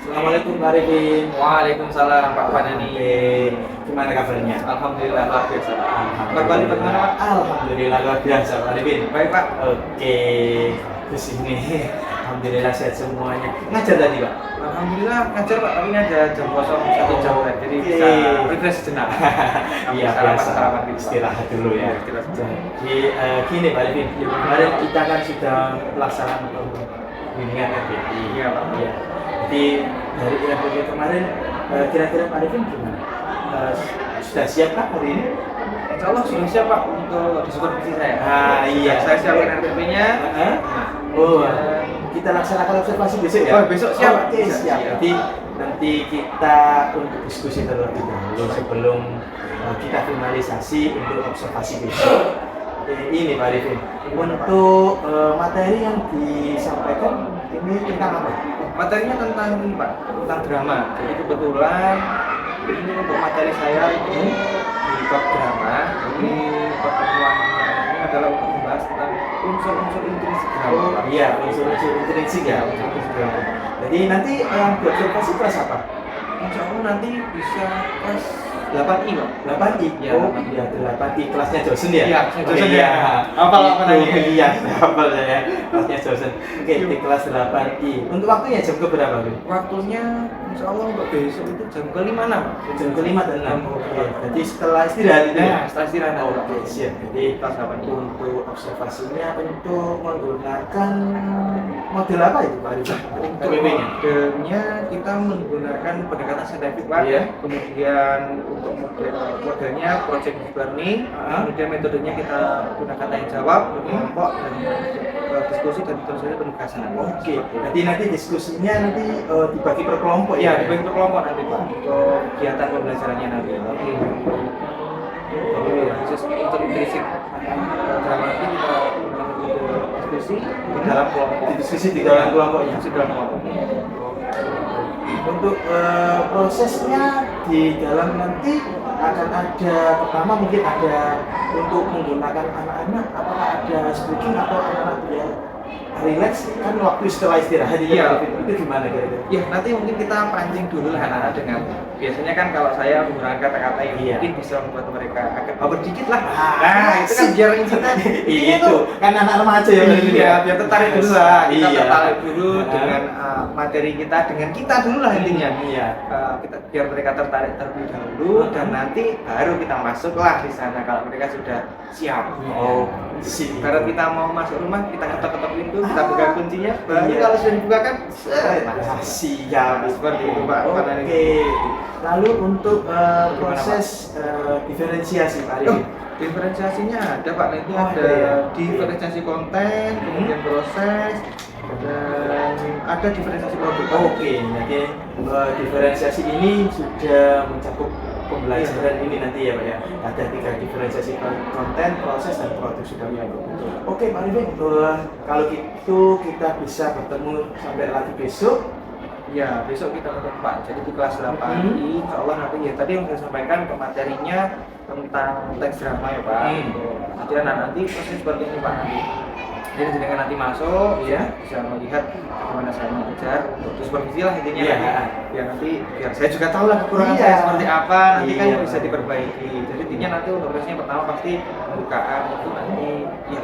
Assalamualaikum Pak Arifin. Waalaikumsalam Pak Fadani. Gimana kabarnya? Alhamdulillah luar biasa. Pak Bali bagaimana Pak? Alhamdulillah luar biasa Pak Arifin. Baik Pak. Oke, di sini Alhamdulillah sehat semuanya. Ngajar tadi Pak? Alhamdulillah ngajar Pak, tapi ini ada jam kosong 1 jam jadi bisa refresh sejenak. Iya, biasa istirahat dulu ya. Jadi gini Pak Arifin, kemarin kita kan sudah melaksanakan bimbingan RPI. Iya Pak. Iya. Jadi dari RPI kemarin kira-kira Pak Arifin gimana? Sudah siap Pak hari ini? Insya Allah sudah siap Pak untuk disupervisi saya. Iya. Saya siapkan RTP-nya. Oh, kita laksanakan observasi besok ya? Oh, besok siap. Oke, siap. Jadi nanti kita untuk diskusi terlebih dahulu sebelum kita finalisasi untuk observasi besok. Ini Pak Arifin, untuk materi yang disampaikan ini tentang apa? Materinya tentang ini Pak, tentang drama. Jadi kebetulan ini untuk materi saya itu di bab drama. Ini pertemuannya ini adalah untuk membahas tentang unsur-unsur intrinsik drama. Oh iya, unsur-unsur intrinsik ya. Jadi nanti yang diobservasi kelas apa? Insya Allah nanti bisa kelas 8I Pak. 8I? Ya, Oh iya, 8I. Kelasnya Josen ya? Iya, Josen iya. ya. Hafal apa Itu, namanya? iya, hafal ya. Kelasnya Josen. Oke, di kelas 8I. Untuk waktunya jam ke berapa, Bu? Waktunya Insya Allah untuk besok itu jam ke-5 Pak. Jam ke-5 dan 6. Oke, jadi setelah istirahat itu ya? Setelah istirahat. Oke, siap. Jadi Kelas 8I. untuk observasinya untuk menggunakan model apa itu, Pak Arifin? Untuk PP-nya? Modelnya kita menggunakan pendekatan saintifik Pak. Iya. Kemudian untuk modelnya project learning. Kemudian metodenya kita gunakan tanya jawab, kelompok dan diskusi dan tentu saja penugasan. Oke, jadi nanti diskusinya nanti dibagi per kelompok Iya, ya? dibagi per kelompok nanti Pak untuk kegiatan pembelajarannya nanti. Khusus untuk intrinsik drama nanti kita diskusi di dalam kelompok. Diskusi di dalam kelompoknya? Di dalam kelompok. Untuk prosesnya di dalam nanti akan ada, pertama mungkin ada untuk menggunakan anak-anak, apakah ada speaking atau anak-anak dia relax kan waktu setelah istirahat itu, Iya. itu gimana kira-kira? Ya nanti mungkin kita pancing dulu lah anak-anak dengan biasanya kan kalau saya menggunakan kata-kata yang Iya. mungkin bisa membuat mereka agak baper dikit lah. Nah, itu kan biar kita itu kan anak remaja ya iya, biar tertarik dulu lah. Kita Iya. tertarik dulu dengan materi kita, dengan kita dulu lah intinya. Iya. Kita biar mereka tertarik terlebih dahulu dan nanti baru kita masuklah di sana kalau mereka sudah siap. Oh, sih. Karena kita mau masuk rumah, kita ketok-ketok pintu, kita buka kuncinya, baru Iya. kalau sudah dibuka kan, Siap. seperti itu Pak. Oke. Lalu untuk proses diferensiasi Pak Arifin. Diferensiasinya ada Pak, nanti Oh, ada ada ya? diferensiasi konten, kemudian proses, dan ada diferensiasi produk. Oke, jadi diferensiasi ini sudah mencakup pembelajaran ini nanti ya Pak ya. Ada 3 diferensiasi konten, proses, dan produk sudah menyambung. Oke Pak Arifin, kalau gitu kita bisa bertemu sampai lagi besok. Ya, besok kita ketemu Pak. Jadi di kelas 8I, insya Allah nanti ya tadi yang saya sampaikan ke materinya tentang teks drama ya Pak. Nanti nanti proses seperti ini Pak nanti. Jadi jenengan nanti masuk, ya bisa melihat bagaimana saya mengajar untuk supervisi lah intinya. Iya. Ya nanti biar saya juga tahu lah kekurangan Iya. saya seperti apa. Nanti kan Iya. bisa diperbaiki. Jadi intinya nanti untuk prosesnya pertama pasti pembukaan itu nanti ya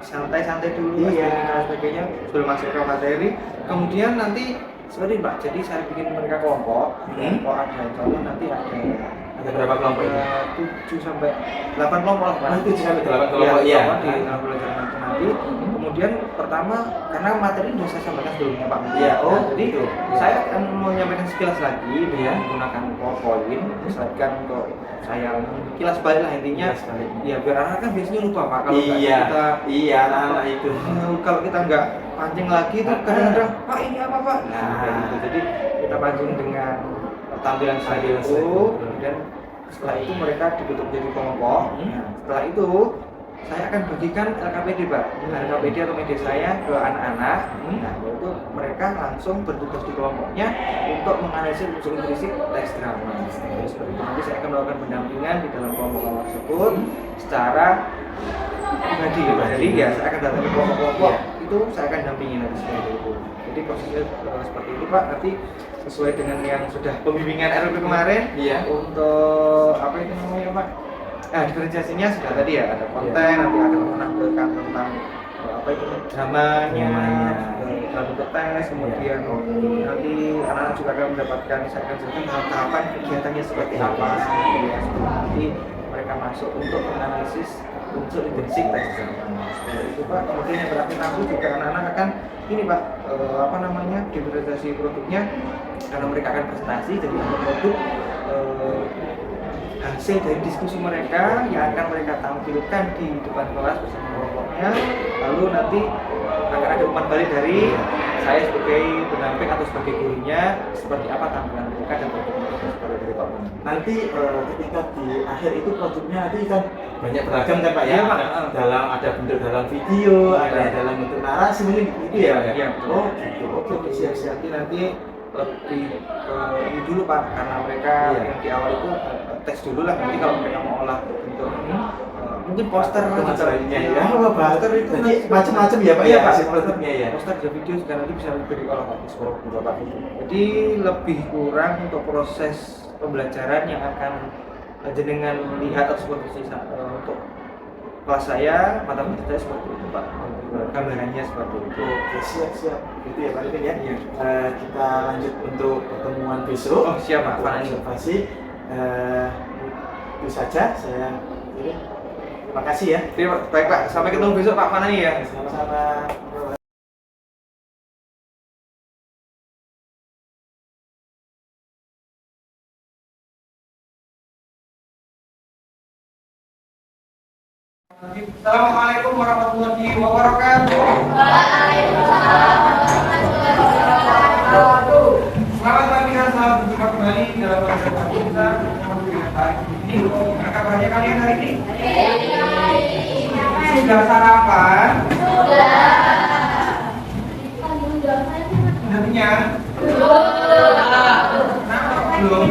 santai-santai dulu, Iya. dan sebagainya sebelum masuk ke materi. Kemudian nanti seperti Pak, jadi saya bikin mereka kelompok. Kelompok ada insya Allah nanti Ada berapa kelompok ini? 7 sampai 8 kelompok lah Pak. 7 sampai 8 kelompok, Iya, iya. di dalam pelajaran nanti. Kemudian pertama karena materi sudah saya sampaikan sebelumnya Pak. Iya, oh, jadi gitu. saya akan menyampaikan sekilas lagi dengan Iya. menggunakan PowerPoint. Misalkan untuk saya kilas balik lah intinya. Kilas balik. Ya biar anak kan biasanya lupa Pak kalau nggak Iya, kita iya anak-anak itu. kalau kita nggak pancing lagi tuh kadang-kadang Pak ini apa Pak? Nah. Kayak gitu. Jadi kita pancing dengan tampilan slide itu, kemudian setelah itu mereka dibentuk menjadi kelompok. Nah, setelah itu saya akan bagikan LKPD Pak, LKPD atau media saya ke anak-anak. Nah, itu mereka langsung bertugas di kelompoknya untuk menganalisis unsur intrinsik teks drama. Jadi seperti itu. Nanti saya akan melakukan pendampingan di dalam kelompok tersebut secara pribadi. Jadi ya saya akan datang ke kelompok-kelompok. itu saya akan dampingi nanti seperti itu. Jadi prosesnya seperti itu Pak, nanti sesuai dengan yang sudah pembimbingan RLP kemarin. Iya. Untuk apa itu namanya Pak? Nah, diferensiasinya sudah tadi ya, ada konten, nanti ada menampilkan tentang apa itu dramanya, dalam bentuk tes, kemudian nanti anak-anak juga akan mendapatkan misalkan tahapan kegiatannya seperti apa, ya, nanti mereka masuk untuk menganalisis unsur intrinsik tes seperti itu Pak. Kemudian yang berarti nanti juga anak-anak akan ini Pak, apa namanya, diferensiasi produknya karena mereka akan presentasi jadi produk hasil dari diskusi mereka yang akan mereka tampilkan di depan kelas bersama kelompoknya, lalu nanti akan ada umpan balik dari saya sebagai pendamping atau sebagai gurunya seperti apa tampilan mereka dan produknya seperti itu Pak. Nanti ketika di akhir itu produknya nanti kan banyak beragam kan Pak ya? Iya, Pak. Dalam ada bentuk dalam video, ada dalam bentuk narasi mungkin itu ya Pak ya? Iya, Oh gitu, oke siap-siap. Nanti lebih ini dulu Pak, karena mereka yang di awal itu tes dulu lah, nanti kalau mereka mau olah bentuk mungkin poster Poster lainnya ya, poster itu jadi macam-macam ya Pak iya, ya Pak, hasil produknya ya. poster dan video juga nanti bisa lebih diolah Pak. Jadi lebih kurang untuk proses pembelajaran yang akan jenengan lihat atau supervisi untuk kelas saya, mata pelajaran saya seperti itu Pak, gambarannya seperti itu. Oke siap gitu ya Pak Arifin ya. Iya. Kita lanjut untuk pertemuan besok. Oh siap Pak, Pak Ani. Observasi. Itu saja saya. Terima kasih ya. Baik Pak, sampai ketemu besok Pak Fanani ya. Sama-sama. Assalamualaikum warahmatullahi wabarakatuh. Selamat pagi dan selamat berjumpa kembali dalam pertemuan kita hari ini. Apa kabarnya kalian hari ini? Sudah sarapan? Sudah kenyang? Belum.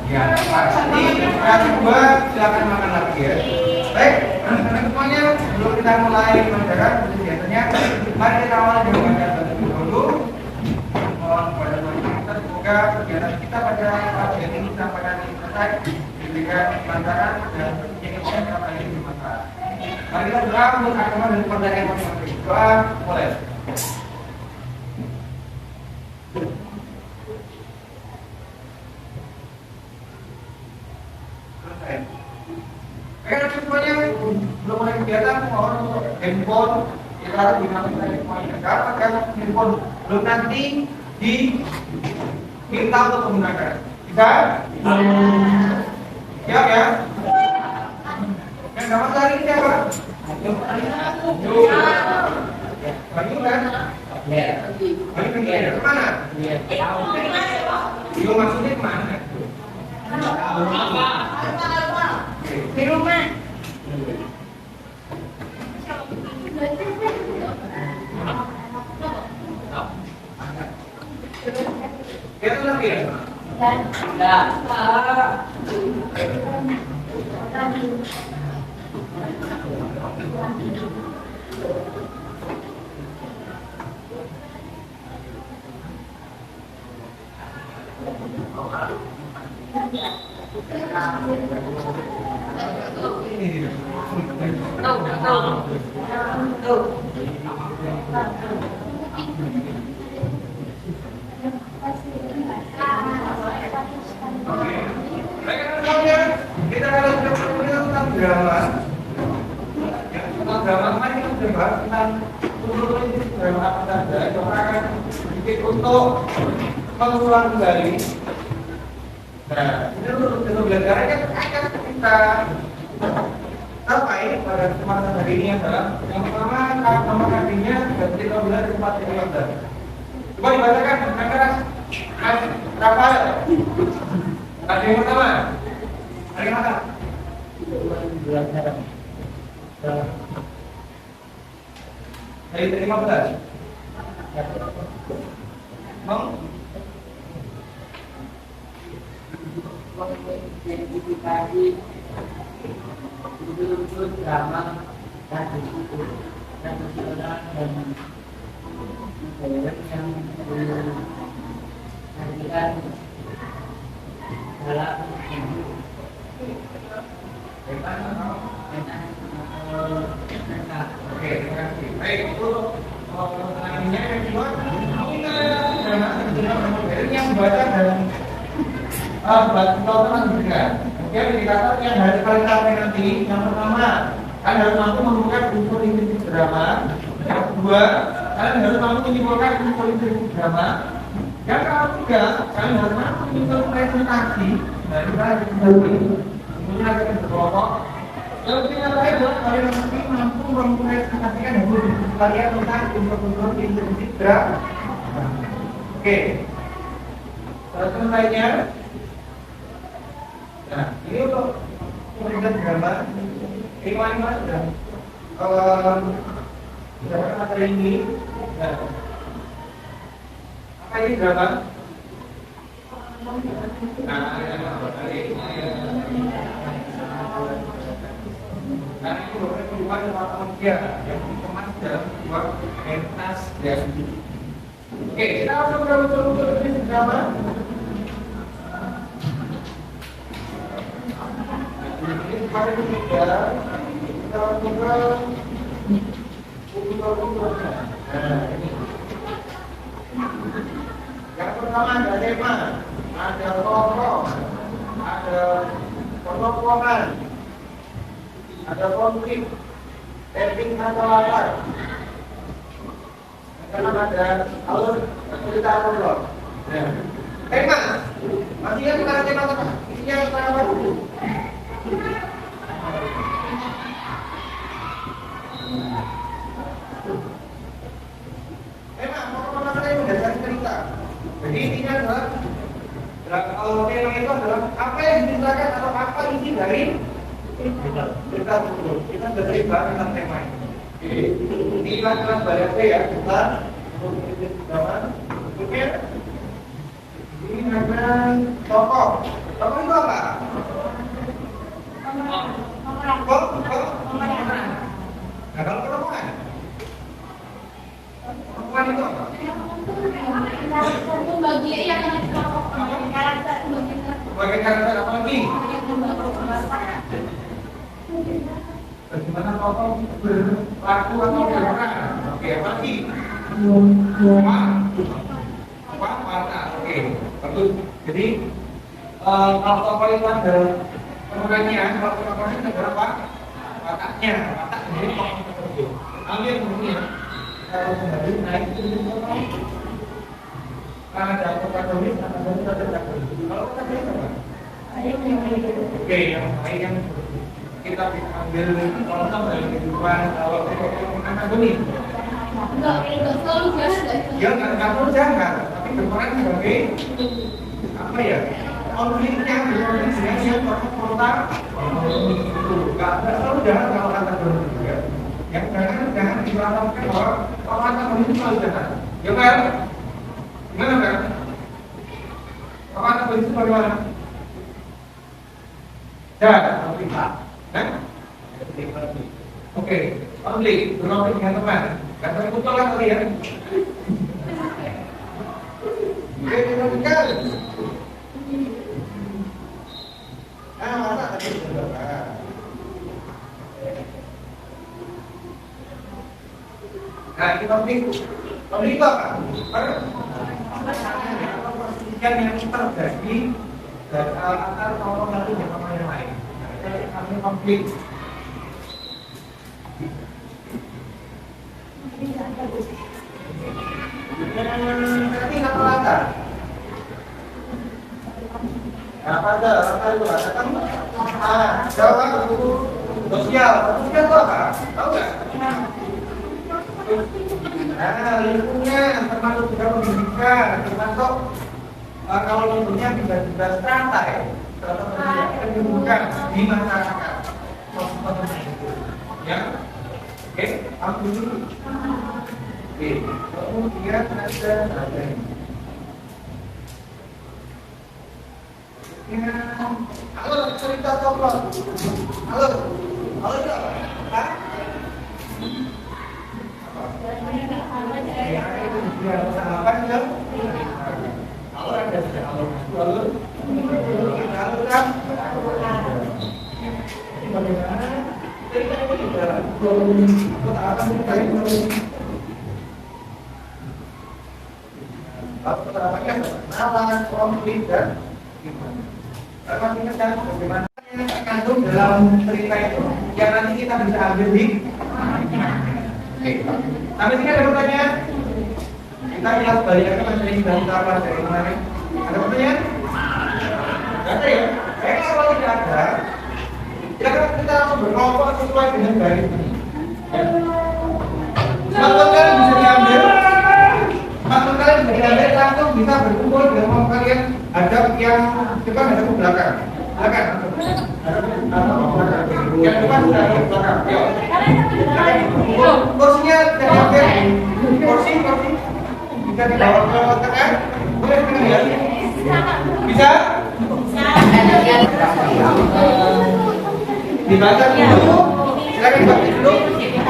Ya, pasti yang kedua silakan makan lagi ya. Baik, anak-anak semuanya sebelum kita mulai mengerjakan kegiatannya, mari kita awali dengan bacaan terlebih dahulu. Mohon kepada Tuhan kita semoga kegiatan kita pada pagi ini sampai nanti selesai diberikan kelancaran dan kegiatan kita ini bermanfaat. Mari kita berdoa untuk agama dan perdagangan masing-masing. Doa mulai. Baik, semuanya belum mulai kegiatan, mohon untuk handphone kita harus gunakan semuanya. Dapatkan handphone belum nanti diminta untuk menggunakan. Bisa? Siap ya? Yang dapat hari ini siapa? Bayu kan? Bayu pergi kemana? Bayu maksudnya kemana? Di rumah. Kita lagi ya? Enggak. Kita harus berpikir tentang drama. Tentang drama kemarin kita sudah bahas tentang drama apa saja. Kita akan sedikit untuk mengulang kembali. Nah, ini untuk belajarnya kan kita terkait pada kesempatan hari ini adalah yang pertama nomor hadinya dari 13 ke 14. Coba dibacakan dengan keras. Rafael. Ada yang pertama. Hari mana? Hari 15. Mau? Identifikasi unsur drama dan diskusi emosional dan yang diartikan dalam Oke, terima kasih. Baik, itu pertanyaannya yang kedua, yang baca dan teman juga. Kemudian indikator yang harus kalian capai nanti, yang pertama, kalian harus mampu menemukan unsur inti drama. Yang kedua, kalian harus mampu menyimpulkan unsur inti drama. Yang ketiga, kalian harus mampu unsur presentasi. Nah, kita harus kemudian akan berkelompok. Yang ketiga adalah kalian nanti mampu mempresentasikan hasil kalian tentang unsur-unsur inti drama. Oke. Terus lainnya. Nah, ini untuk pemeriksaan drama. Ini mana sudah dapat materi ini. Nah, apa ini drama? Nah, karena itu berupa manusia yang dikemas dalam sebuah pentas dan oke, kita langsung ke unsur-unsur ini drama. Ini pada ketiga kita lakukan unsur-unsurnya. Nah, ini. Yang pertama ada tema, ada tokoh, ada pentokohan, ada konflik, setting atau latar. Karena ada alur cerita prolog. Nah, tema, masih yang kita tema apa? Isinya apa dulu? Tema, pokok-pokok yang mendasari cerita. Jadi intinya adalah tema itu adalah apa yang diceritakan atau apa isi dari cerita tersebut. Kita sudah terima tentang tema ini. Ini kelas variasi ya, kita zaman. Oke. Ini ada tokoh. Tokoh itu apa? Nah, kalau perempuan itu apa? Sebagai karakter apa lagi? Bagaimana tokoh berlaku atau berperan? Oke, apa lagi? Warna. Oke, bagus. Jadi kalau tokoh itu ada pemerannya, kalau tokohnya ada apa? Wataknya, watak dari tokoh tersebut. Ambil kemudian kalau kembali naik ke tokoh. Karena ada protagonis, ada protagonis. Kalau protagonis apa? Oke, yang lain yang kita bisa ambil contoh dari kehidupan kalau protagonis. Ya, nggak perlu jangan, tapi berperan sebagai apa ya? Konfliknya dengan yang protagonis itu nggak selalu jangan kalau protagonis juga. Yang jangan dilakukan bahwa protagonis itu selalu jangan. Ya kan? Gimana kan? Apa kondisi bagaimana? Jangan konflik. Oke, konflik berkonflik dengan teman. Kata betul lah kalian. Oke, kita tinggal. Mana tadi saudara? Nah, ini konflik. Konflik itu apa? Yang terjadi antara tokoh satu dan tokoh yang lain. Kami konflik. Nanti kata latar. Apa ada? Apa itu? Ada kan? Jawab sosial. Sosial itu apa? Tahu nggak? Nah, lingkungan termasuk juga pendidikan, termasuk kalau lingkungan juga strata ya, strata pendidikan di masyarakat. Ya, oke, ambil dulu. Oke, kemudian ada ini. Halo, cerita tokoh. Halo, halo itu apa? Bagaimana yang terkandung dalam cerita itu yang nanti kita bisa ambil di sampai sini ada pertanyaan? Kita lihat balikannya materi yang sudah kita pelajari kemarin. Ada pertanyaan? Tidak ada ya? Kalau tidak ada, kita langsung berkelompok sesuai dengan garis ini. Smartphone kalian bisa diambil, smartphone kalian bisa diambil langsung bisa berkumpul dengan mau kalian hadap yang depan hadap ke belakang. Belakang. Yang depan sudah ke belakang. Yuk. Kursinya tidak diambil. Kursi bisa dibawa ke tengah. Boleh tengah ya? Bisa? Dibaca dulu. Silakan baca dulu.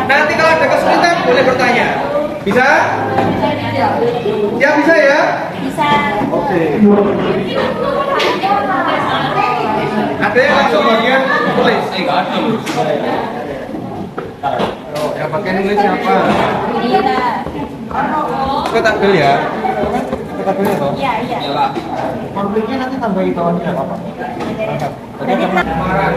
Nanti kalau ada kesulitan boleh bertanya. Bisa? Ya bisa ya? Bisa. Oke. Ada yang langsung bagian tulis? Enggak ada. Yang bagian nulis siapa? Iya. Kotakbel ya? Kotakbel ya toh? Iya. Iyalah. Konfliknya nanti tambahin bawahnya enggak apa-apa. Marah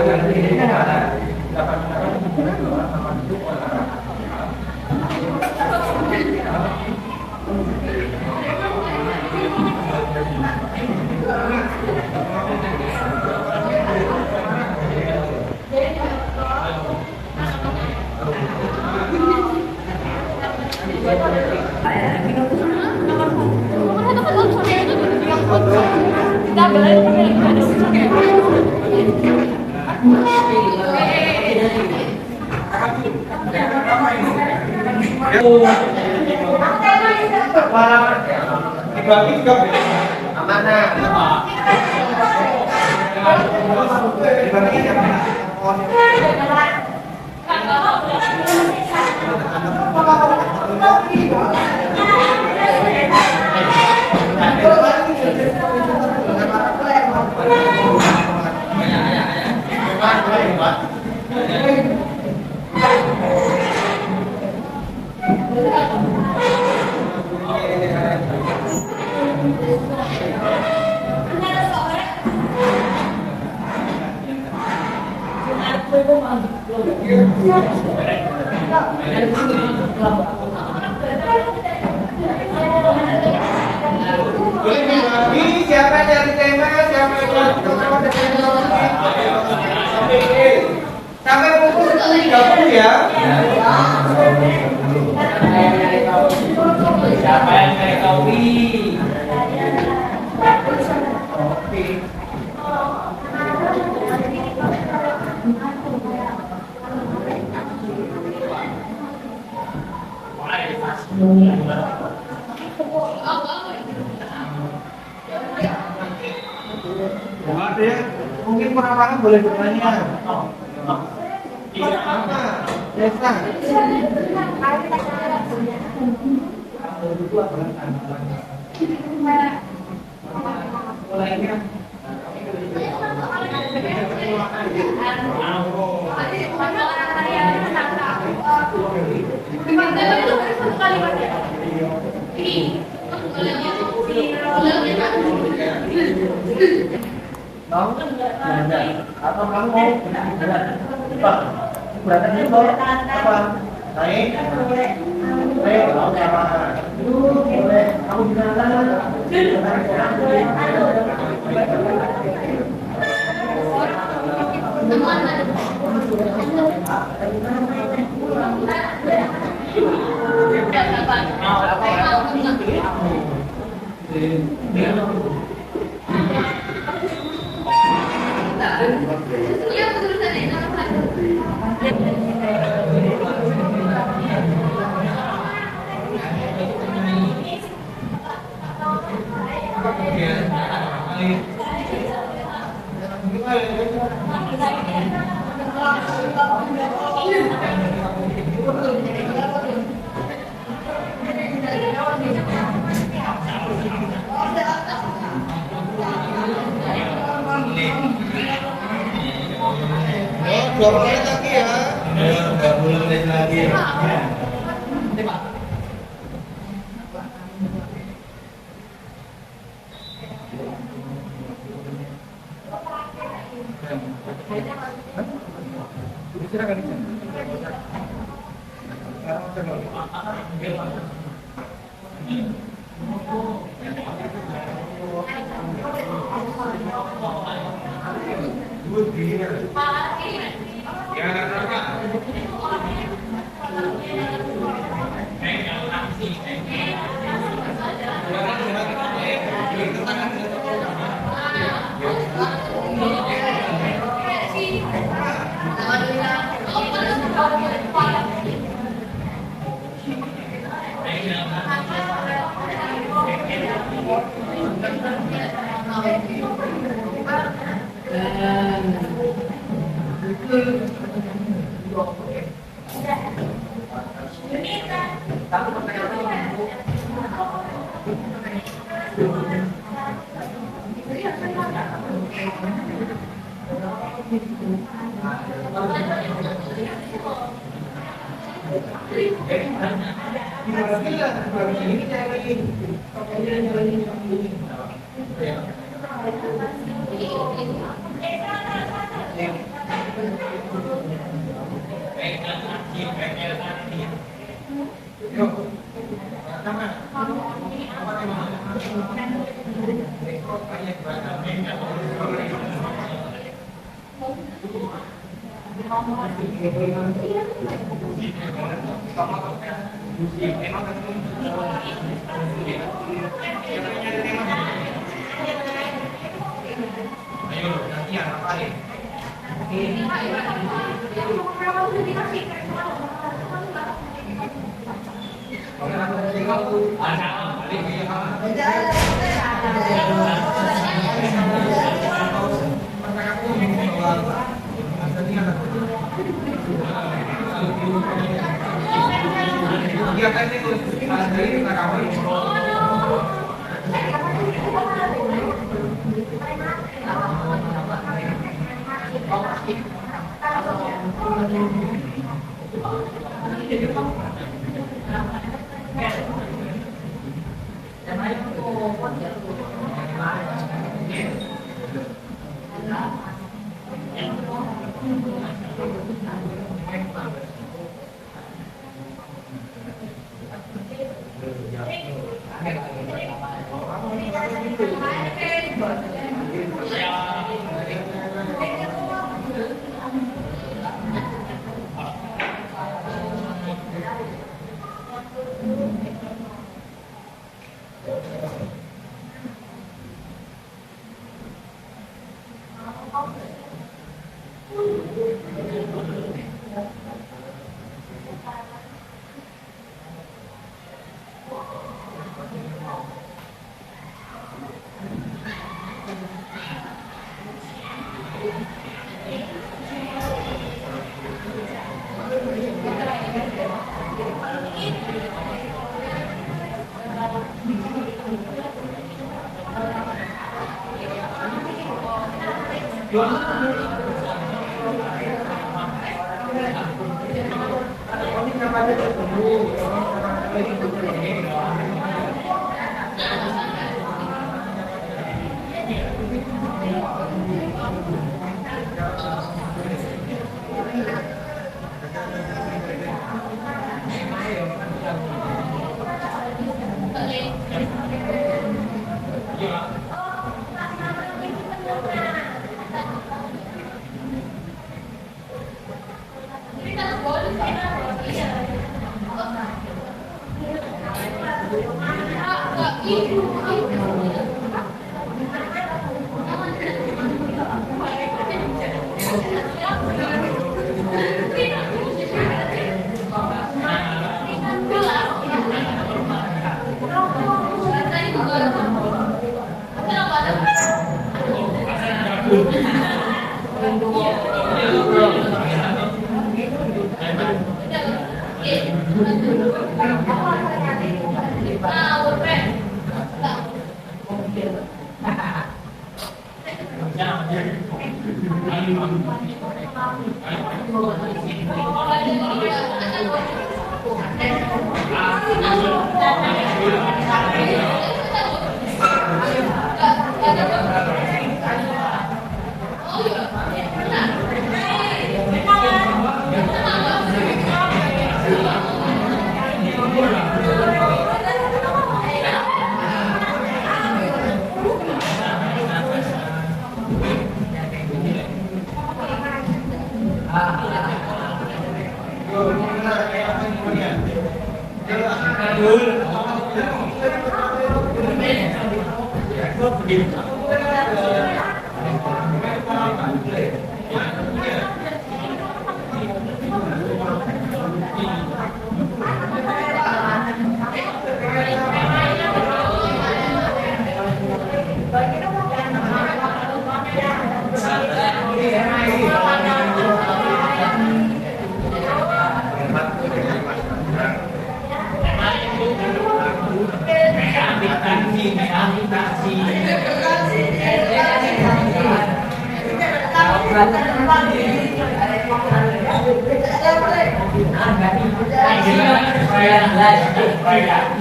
dibagi juga mana? Dibagi boleh dibagi siapa dari tema, siapa yang sampai pukul 30 ya. Siapa yang cari kopi? Oke. Ada yang mungkin kurang paham boleh bertanya. Desa. Mau atau kamu mau apa? Beratan dulu apa? Naik? Naik sama boleh kamu di 20 menit lagi ya. 20 menit lagi. Ya. Silakan. Nah,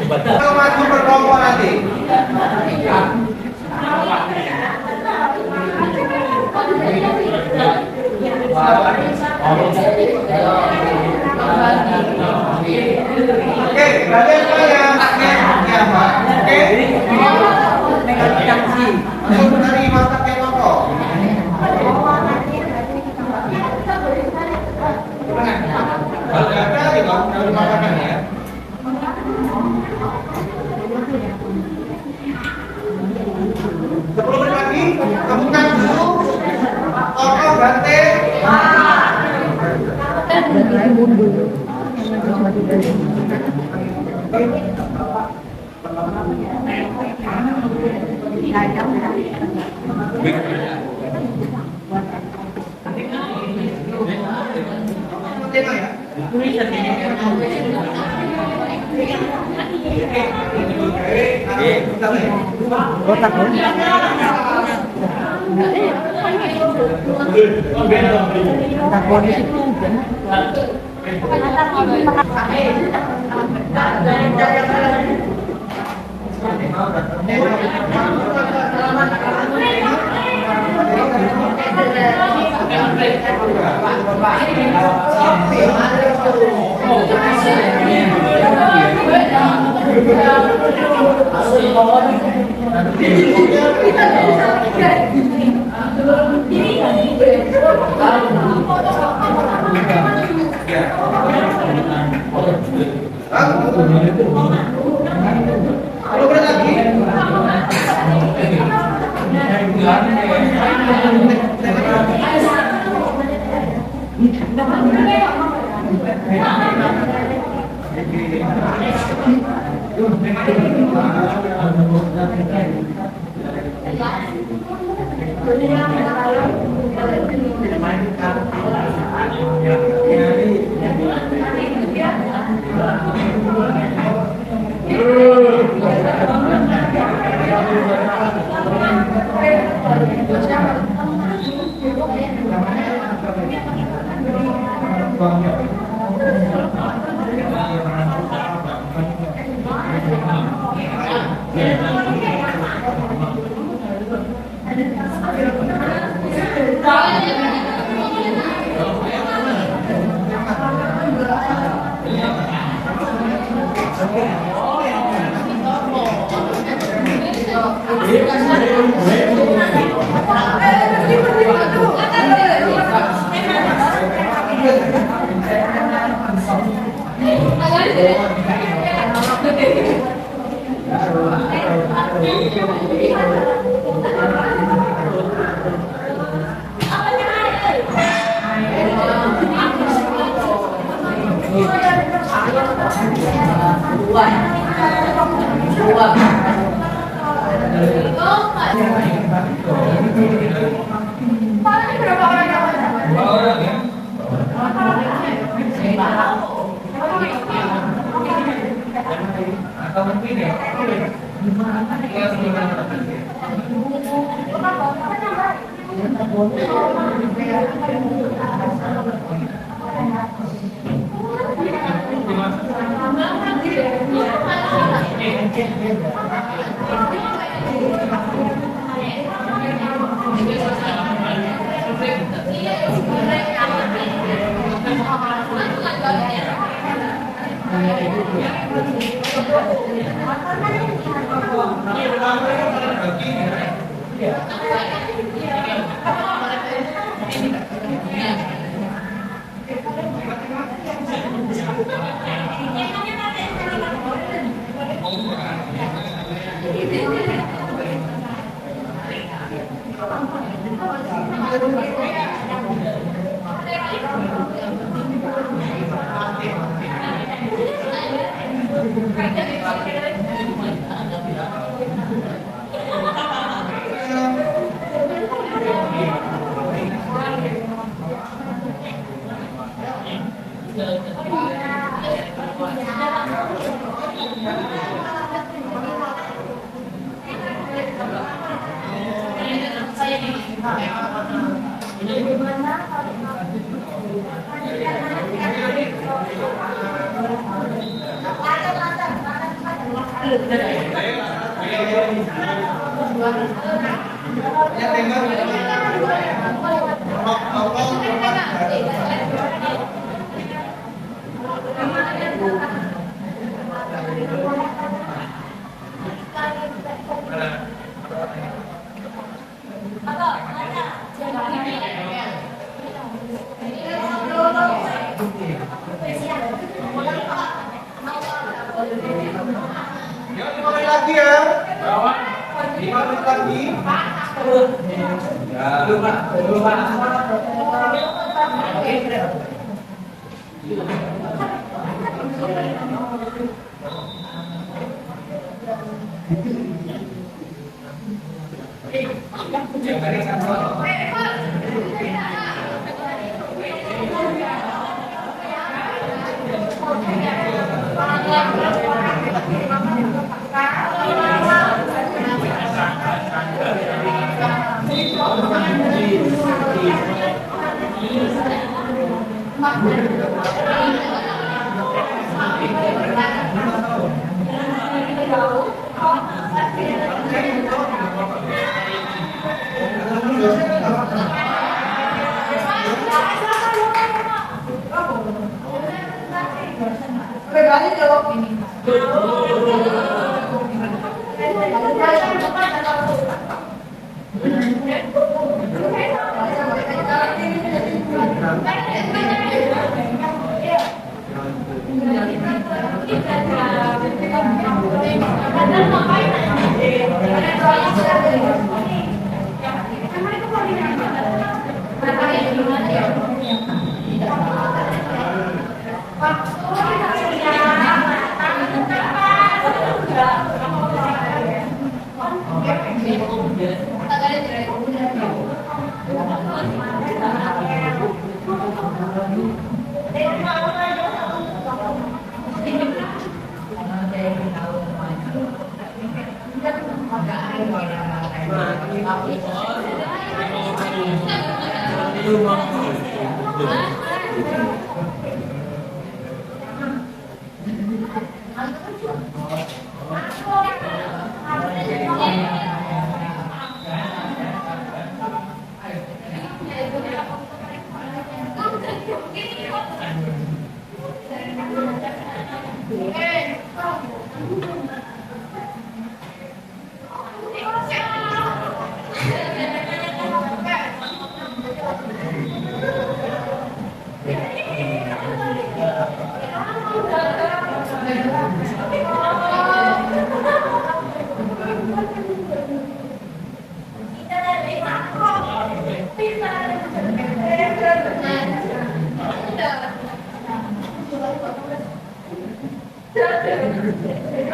Kalau maju berkelompok nanti. Oke, berarti saya ya Pak. Oke. Langsung dari mata ke kelompok. Ada lagi dong, dari mata ya. Sebelum lagi, temukan dulu tokoh Bante.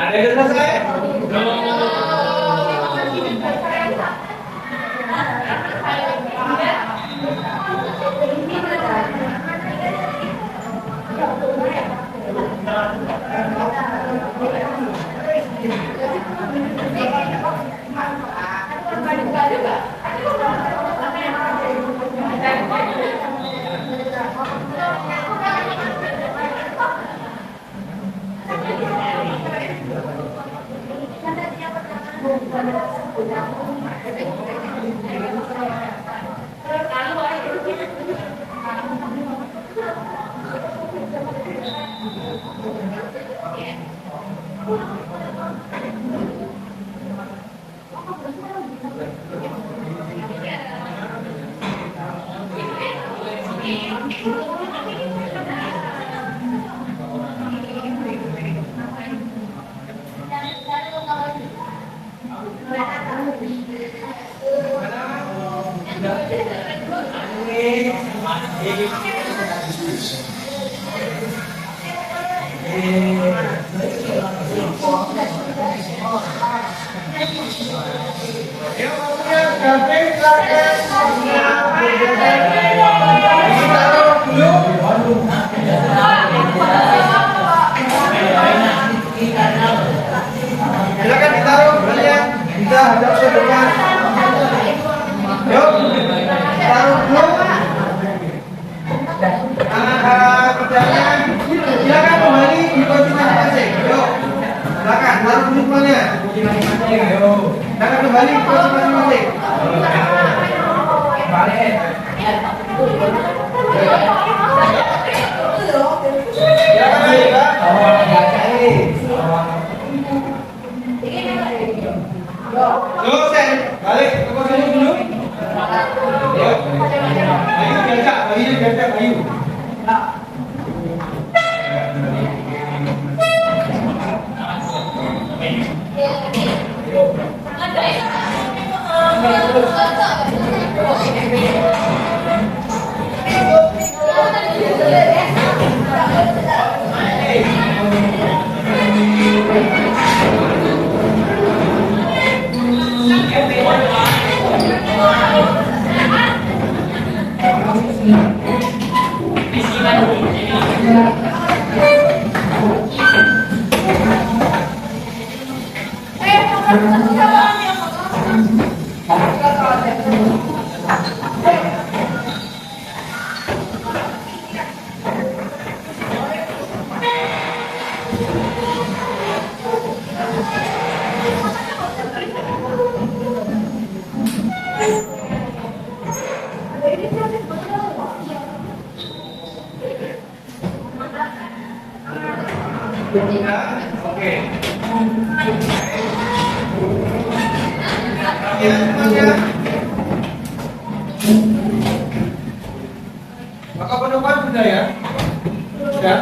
Ada yang selesai? Silakan ditaruh kalian, bisa hadap ke depan. Yuk, taruh dulu. Kerjanya, silakan kembali di posisi masing-masing. Yuk, silakan taruh dulu semuanya. Silakan kembali di posisi masing-masing. Silakan balik, Pak. Sen, balik ke posisi dulu. Yuk. Bayu diajak, Bayu. Oke. Maka penumpang sudah ya? Sudah?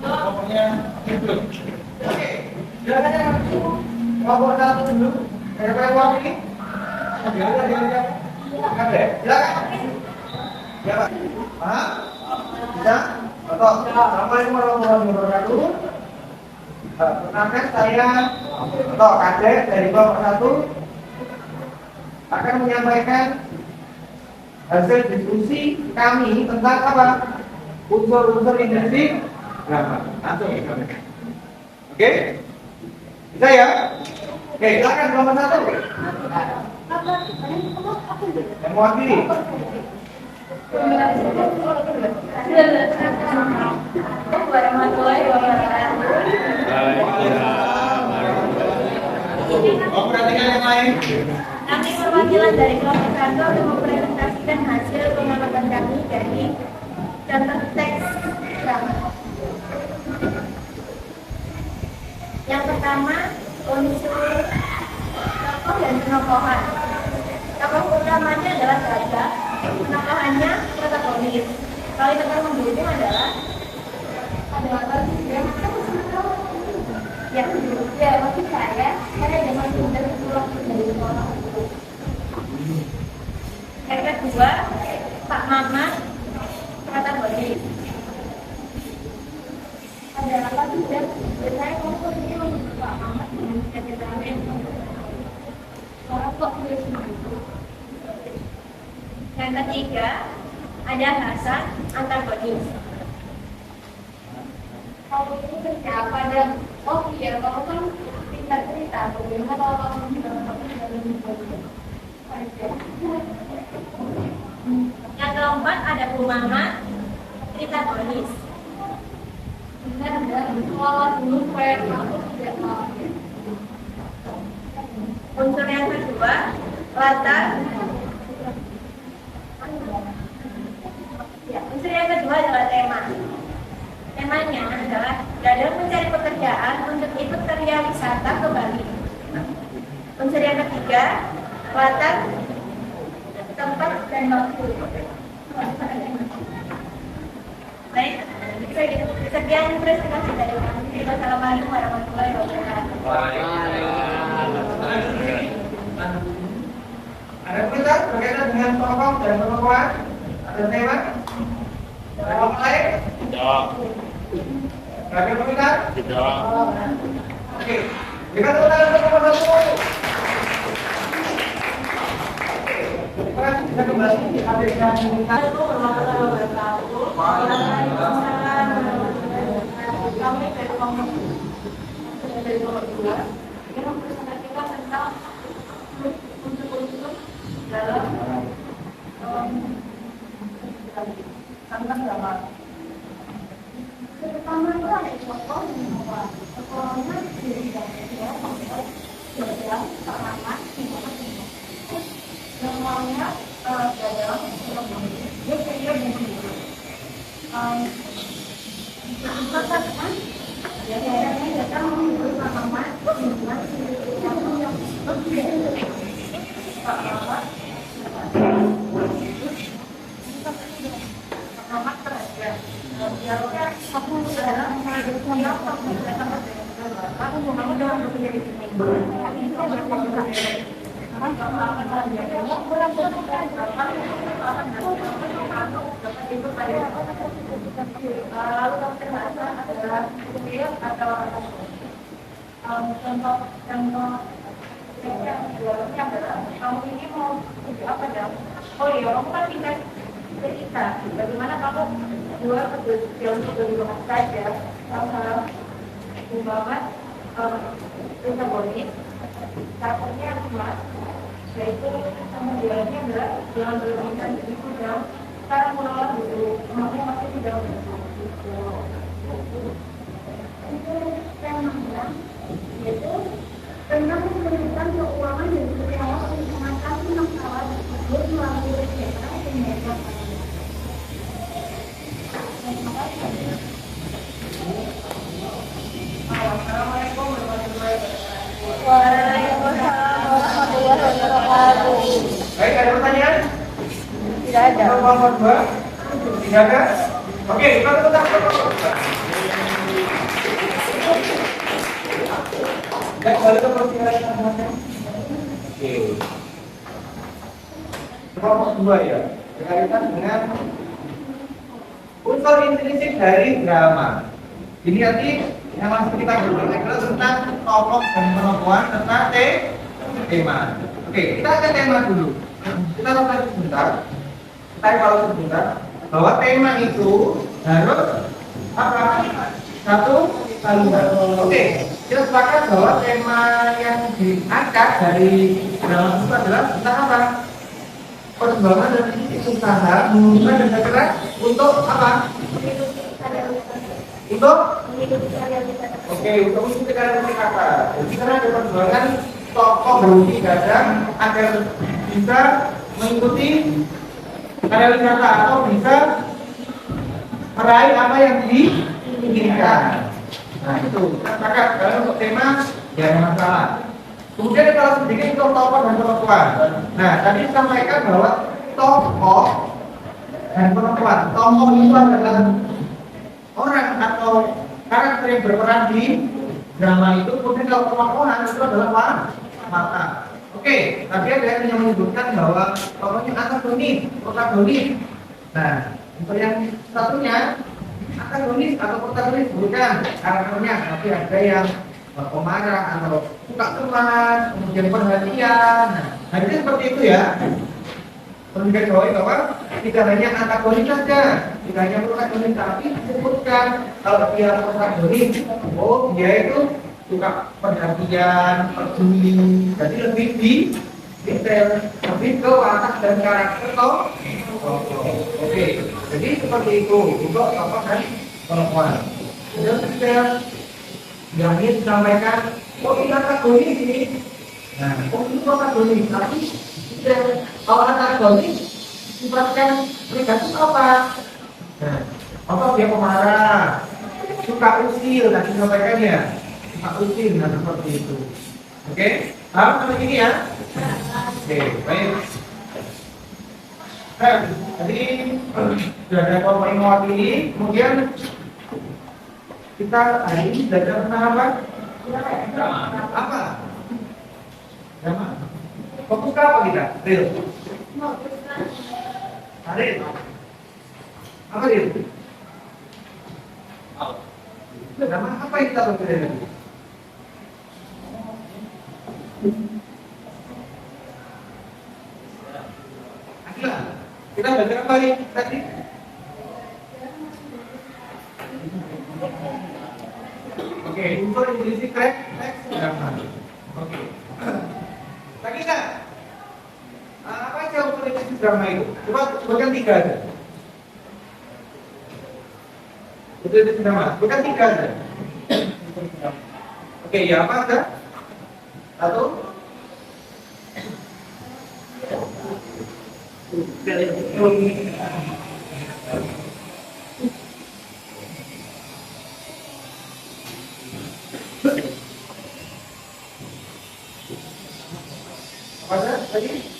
Pokoknya belum. Oke. Silakan ya. Kelompok satu dulu. Siapa yang uang ini? Silakan. Silakan. Siapa? Hah? Bisa? Betul. Assalamualaikum warahmatullahi wabarakatuh. Perkenalkan saya Betul, Kadek dari kelompok 1 akan menyampaikan hasil diskusi kami tentang apa? Unsur-unsur industri drama. Langsung ya. Oke? Bisa ya? Oke, silakan kelompok 1. Yang mewakili. Warahmatullahi wabarakatuh. Oh, perhatikan yang lain. Kami perwakilan dari kelompok 1 untuk mempresentasikan hasil pengamatan kami dari contoh teks drama. Yang pertama, unsur tokoh dan penokohan. Tokoh utamanya adalah gajah, penokohannya protagonis. Kalau yang mendukung adalah ya maksud saya zaman sudah pulang dari sekolah. Yang kedua, Pak Mamat protagonis. Ada apa tidak? Saya mau pergi Pak Mamat dengan keterangan orang kok yang ketiga, ada Hasan antagonis. Kalau ini siapa dan oh iya kalau kan tidak cerita bagaimana kalau kamu yang keempat ada Bu Mamat protagonis. Benar dulu supaya kamu tidak tahu. kedua, latar. Ya, unsur yang kedua adalah tema. Temanya adalah dalam mencari pekerjaan untuk ikut karya wisata ke Bali. Unsur yang ketiga, latar, tempat dan waktu. Baik, sekian presentasi dari kami. Wassalamualaikum warahmatullahi wabarakatuh. Ada komentar berkaitan dengan tokoh dan pengetahuan? Ada tema? Tokoh lain? Tidak. Ada komentar? Tidak. Oke, kita tepuk tangan untuk nomor 1. Terima kasih sudah kembali di adegan Assalamualaikum warahmatullahi wabarakatuh. Waalaikumsalam. Kami dari nomor 2 ini mempresentasikan tentang unsur-unsur dalam tentang drama. Pertama itu ada tokoh dan tokoh. Tokohnya diri ya, dalam pengalaman namanya dalam dia kaya dan hidup. Katakan biasanya datang menghibur pengalaman lingkungan yang amat terhadap dialognya aku dalam contoh dialognya adalah kamu ini mau apa dong? Oh iya, kamu kan tinggal cerita bagaimana kamu dua yang untuk di rumah saja umpama protagonis karakternya emas yaitu kemudiannya adalah jangan berlebihan jadi sudah sekarang menolak dulu rumahnya masih tidak begitu itu yang bilang yaitu tentang menentukan keuangan dan keuangan untuk mengatasi masalah tersebut melalui rencana dan media. Assalamualaikum warahmatullahi wabarakatuh. Waalaikumsalam warahmatullahi wabarakatuh. Baik, ada pertanyaan? Tidak ada. Nomor 2? Tidak ada? Oke, kita tetap dan balik ke persiapan teman-teman. Oke. Nomor 2 ya, berkaitan dengan unsur intrinsik dari drama. Ini nanti yang masih kita berbicara tentang tokoh dan perempuan serta tema. Oke, kita akan tema dulu. Kita lihat sebentar. Kita evaluasi sebentar bahwa tema itu harus apa? Satu kalimat. Oke, kita sepakat bahwa tema yang diangkat dari drama itu adalah tentang apa? Perkembangan dan usaha mengumpulkan dan bergerak untuk apa? Untuk oke, untuk mengikuti karya kata. Jadi karena ada perjuangan tokoh Budi Gadang agar bisa mengikuti karya wisata atau bisa meraih apa yang diinginkan. Nah itu, sepakat. Kalau untuk tema ya ada masalah. Kemudian kalau sedikit untuk tokoh dan perempuan. Nah tadi disampaikan bahwa tokoh dan perempuan. Tokoh itu adalah orang atau karakter yang berperan di drama itu. Kemudian kalau perempuan itu adalah mata. Oke, tadi ada yang menyebutkan bahwa tokohnya antagonis, protagonis. Nah, untuk yang satunya antagonis atau protagonis bukan karakternya, tapi ada yang pemarah atau suka keras, kemudian perhatian. Nah, harusnya seperti itu ya. Perlu diketahui bahwa tidak hanya antagonis saja, tidak hanya protagonis, tapi disebutkan kalau dia protagonis, oh dia itu suka perhatian, peduli, jadi lebih di detail, lebih ke watak dan karakter toh. Oke, jadi seperti itu untuk tokoh dan perempuan. Kemudian yang ini disampaikan, oh ini antagonis ini. Nah, itu protagonis, tapi kalau antagonis sifatnya negatif apa? Nah, apa dia pemarah, suka usil, nanti sampaikan ya, suka usil, nah seperti itu. Oke, paham sampai ini ya? Oke, baik. Nah, jadi sudah ada kelompok yang mewakili, kemudian kita hari ini belajar tentang apa? Apa? Drama. Fokus ke apa kita? Real. Real. Apa real? Drama apa yang kita belajar? Akila, kita belajar apa hari tadi? Oke, untuk Indonesia crack, oke. Lagi nggak? Apa aja untuk Indonesia drama itu? Coba sebutkan 3 aja. Untuk Indonesia drama, sebutkan 3 aja. Oke, ya apa aja? 1. Apa aja tadi?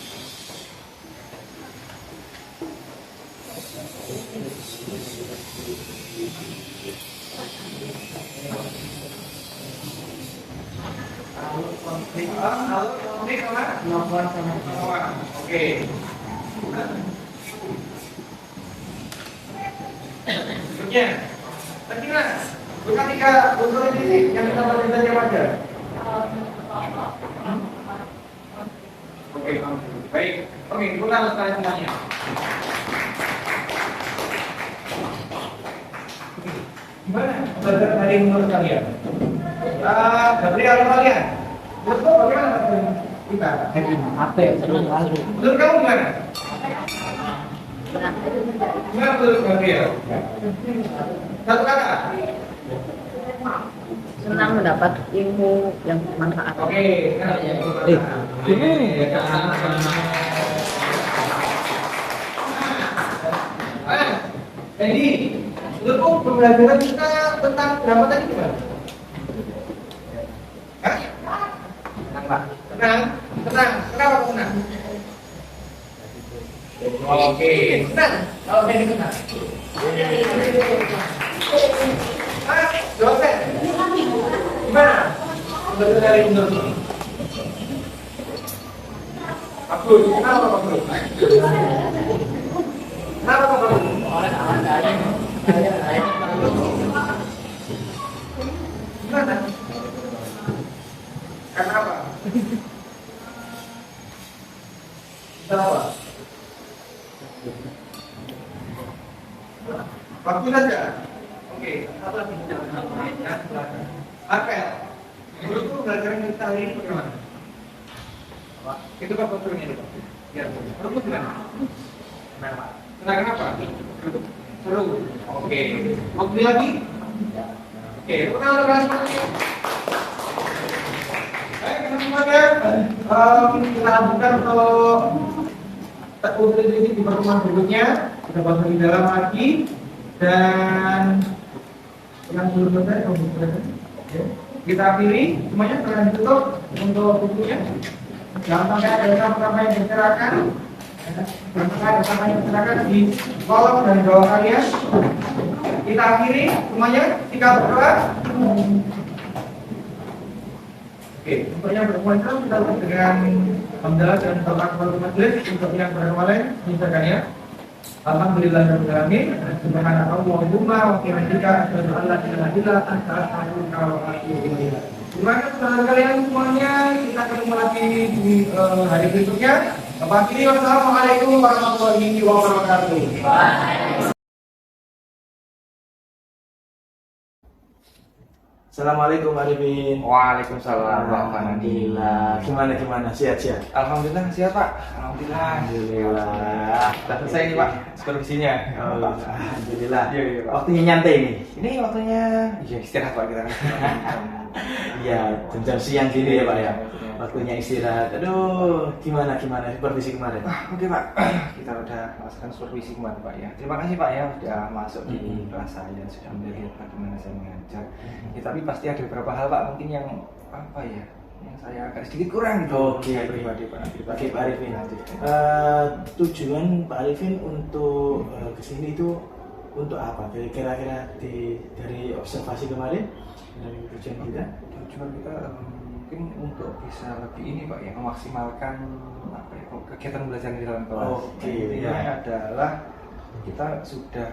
Konflik sama lawan sama lawan. Oke. Berikutnya, tadi mas, bukan 3 unsur ini yang kita belajar yang wajar. Oke, baik. Oke, ulang sekali semuanya. Gimana belajar hari menurut kalian? Gabriel kalian? Betul bagaimana kita? Apa senang lalu. Menurut kamu gimana? Gimana menurut Gabriel? Satu kata. Senang mendapat ilmu yang bermanfaat. Oke, jadi menurutmu pembelajaran kita tentang drama tadi gimana? Tenang Pak. Tenang. Kenapa tenang? Oke, tenang. Kalau saya tenang. Dosen, gimana? Belajar dari menurutmu? Bagus. Kenapa bagus? Kenapa bagus? Gimana? Karena apa? Kenapa? Waktu saja. Oke. Apel. Menurutku belajar kita hari ini bagaimana? Itu kan konturnya itu. Ya. Menurutku gimana? Kenapa? Kenapa? Seru. Oke. Waktu lagi? Oke. Udah seperti itu. Baik, teman-teman. Kita lanjutkan untuk uji di pertemuan berikutnya. Kita bahas lebih dalam lagi dan yang belum selesai, kita pilih semuanya sekarang ditutup untuk bukunya. Jangan sampai ada nama-nama yang berserakan. Jangan sampai ada nama yang berserakan di kolom dan bawah kalian. Kita akhiri semuanya. Jika berdoa. Oke, untuk yang berkuasa kita tutup dengan hamdalah dan salam kepada majelis untuk yang berkemarin misalkan ya. Alhamdulillahirabbil alamin. Subhanallahumma wa bihamdika asyhadu an la ilaha illa anta astaghfiruka wa atubu ilaik. Terima kasih teman kalian semuanya. Kita ketemu lagi di hari berikutnya. Wassalamualaikum warahmatullahi wabarakatuh. Assalamualaikum Pak Arifin. Waalaikumsalam. Alhamdulillah. Gimana? Sehat? Alhamdulillah siap Pak. Alhamdulillah. Sudah selesai nih Pak supervisinya. Oh, Alhamdulillah. Iya, Pak. Waktunya nyantai nih. Ini waktunya istirahat Pak kita. Iya, jam siang gini ya Pak ya. waktunya istirahat. Aduh, gimana supervisi kemarin? Oke Pak, kita udah melaksanakan supervisi kemarin Pak ya. Terima kasih Pak ya sudah masuk di kelas saya, sudah melihat bagaimana saya mengajar. Ya, tapi pasti ada beberapa hal Pak mungkin yang apa ya, yang saya agak sedikit kurang gitu. Oke, Saya pribadi Pak. Oke Pak Arifin. Tujuan Pak Arifin untuk kesini itu untuk apa? Kira-kira dari observasi kemarin dari tujuan kita? Tujuan kita mungkin untuk bisa lebih ini Pak ya, memaksimalkan apa ya, kegiatan belajar di dalam kelas. Oke, Intinya ya. adalah kita sudah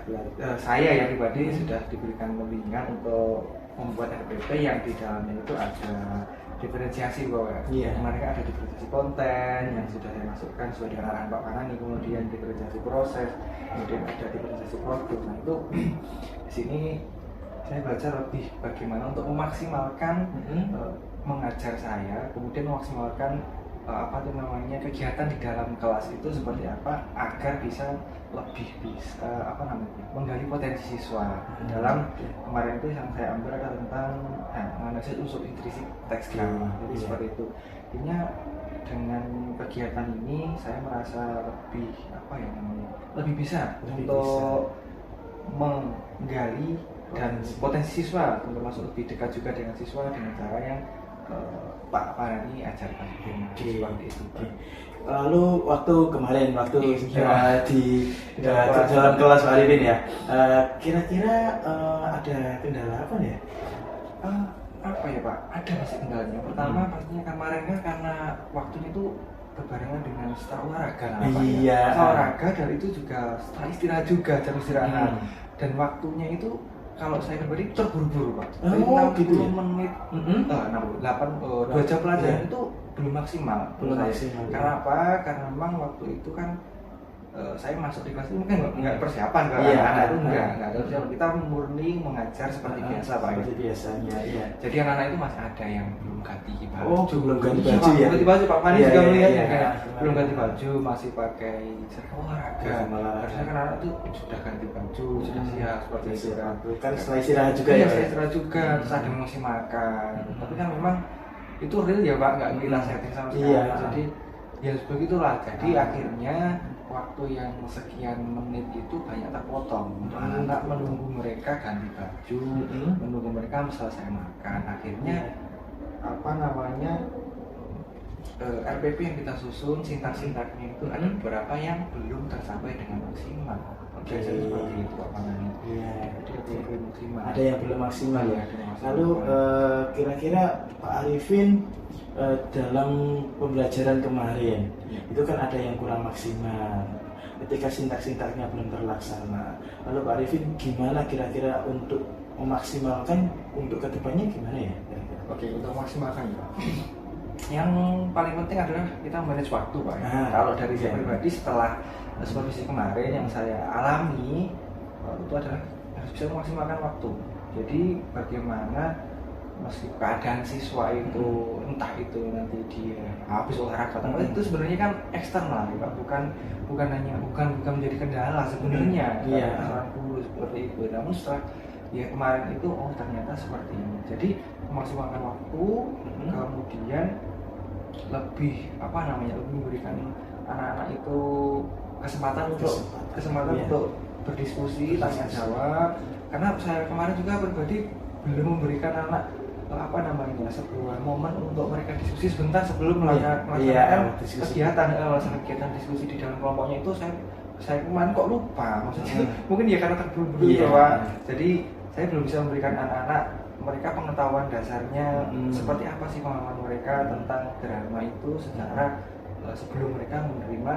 saya ya pribadi sudah diberikan bimbingan untuk membuat RPP yang di dalamnya itu ada diferensiasi bahwa kemarin ada diferensiasi konten yang sudah saya masukkan sesuai dengan arahan Pak Kanani, kemudian diferensiasi proses, kemudian ada diferensiasi produk. Nah itu di sini saya belajar lebih bagaimana untuk memaksimalkan mengajar saya, kemudian memaksimalkan apa itu namanya kegiatan di dalam kelas itu seperti apa agar bisa lebih bisa apa namanya menggali potensi siswa. Dalam kemarin itu yang saya ambil adalah tentang menganalisis unsur intrinsik teks grammar. Jadi seperti itu. Intinya dengan kegiatan ini saya merasa lebih apa ya namanya lebih bisa untuk menggali dan potensi siswa, termasuk lebih dekat juga dengan siswa dengan cara yang Pak Parani ajarkan seperti itu. Lalu waktu kemarin di dalam kelas Pak Arifin ya, kira-kira ada kendala apa ya? Apa ya Pak? Ada masih kendalanya. Pertama pastinya kemarin kan karena waktunya itu berbarengan dengan setelah olahraga. Iya. Setelah olahraga dan itu juga setelah istirahat juga jam istirahat. Dan waktunya itu kalau saya pribadi terburu-buru Pak. Jadi 60 gitu ya? menit, 2 jam pelajaran itu belum maksimal. Karena apa? Karena memang waktu itu kan saya masuk di kelas itu mungkin nggak persiapan ke anak-anak itu nggak ada persiapan. Kita murni mengajar seperti biasa Pak. Seperti biasanya. Iya. Jadi anak-anak itu masih ada yang belum ganti baju. Oh, belum ganti baju ya? Ganti baju Pak Fani juga melihat ya. belum ganti baju, masih pakai seragam olahraga. Harusnya kan anak itu sudah ganti baju, sudah siap seperti itu kan. Kan setelah istirahat juga ya? Setelah istirahat juga, terus ada yang masih makan. Tapi kan memang itu real ya Pak, nggak kita setting sama sekali. Jadi ya begitulah. Jadi akhirnya waktu yang sekian menit itu banyak terpotong untuk anak-anak menunggu mereka ganti baju, menunggu mereka selesai makan. Akhirnya apa namanya RPP yang kita susun sintak-sintaknya itu ada beberapa yang belum tersampai dengan maksimal. Seperti itu Pak Panani. Ada yang belum maksimal ya. Lalu kira-kira Pak Arifin dalam pembelajaran kemarin itu kan ada yang kurang maksimal ketika sintak-sintaknya belum terlaksana. Lalu Pak Arifin gimana kira-kira untuk memaksimalkan untuk kedepannya gimana ya? Oke, untuk memaksimalkan Pak. Yang paling penting adalah kita manage waktu Pak. Kalau dari saya pribadi setelah supervisi kemarin yang saya alami itu adalah harus bisa memaksimalkan waktu. Jadi bagaimana meski keadaan siswa itu entah itu nanti dia habis olahraga atau itu sebenarnya kan eksternal Pak, bukan menjadi kendala sebenarnya kesalahan guru seperti itu. Namun setelah ya kemarin itu ternyata seperti ini. Jadi memaksimalkan waktu, kemudian lebih lebih memberikan anak-anak itu kesempatan untuk berdiskusi, tanya jawab. Karena saya kemarin juga pribadi belum memberikan anak sebuah momen untuk mereka diskusi sebentar sebelum melaksanakan kegiatan diskusi di dalam kelompoknya itu saya kemarin kok lupa, maksudnya mungkin ya karena terburu-buru Pak. Jadi saya belum bisa memberikan anak-anak mereka pengetahuan dasarnya seperti apa sih pemahaman mereka tentang drama itu secara sebelum mereka menerima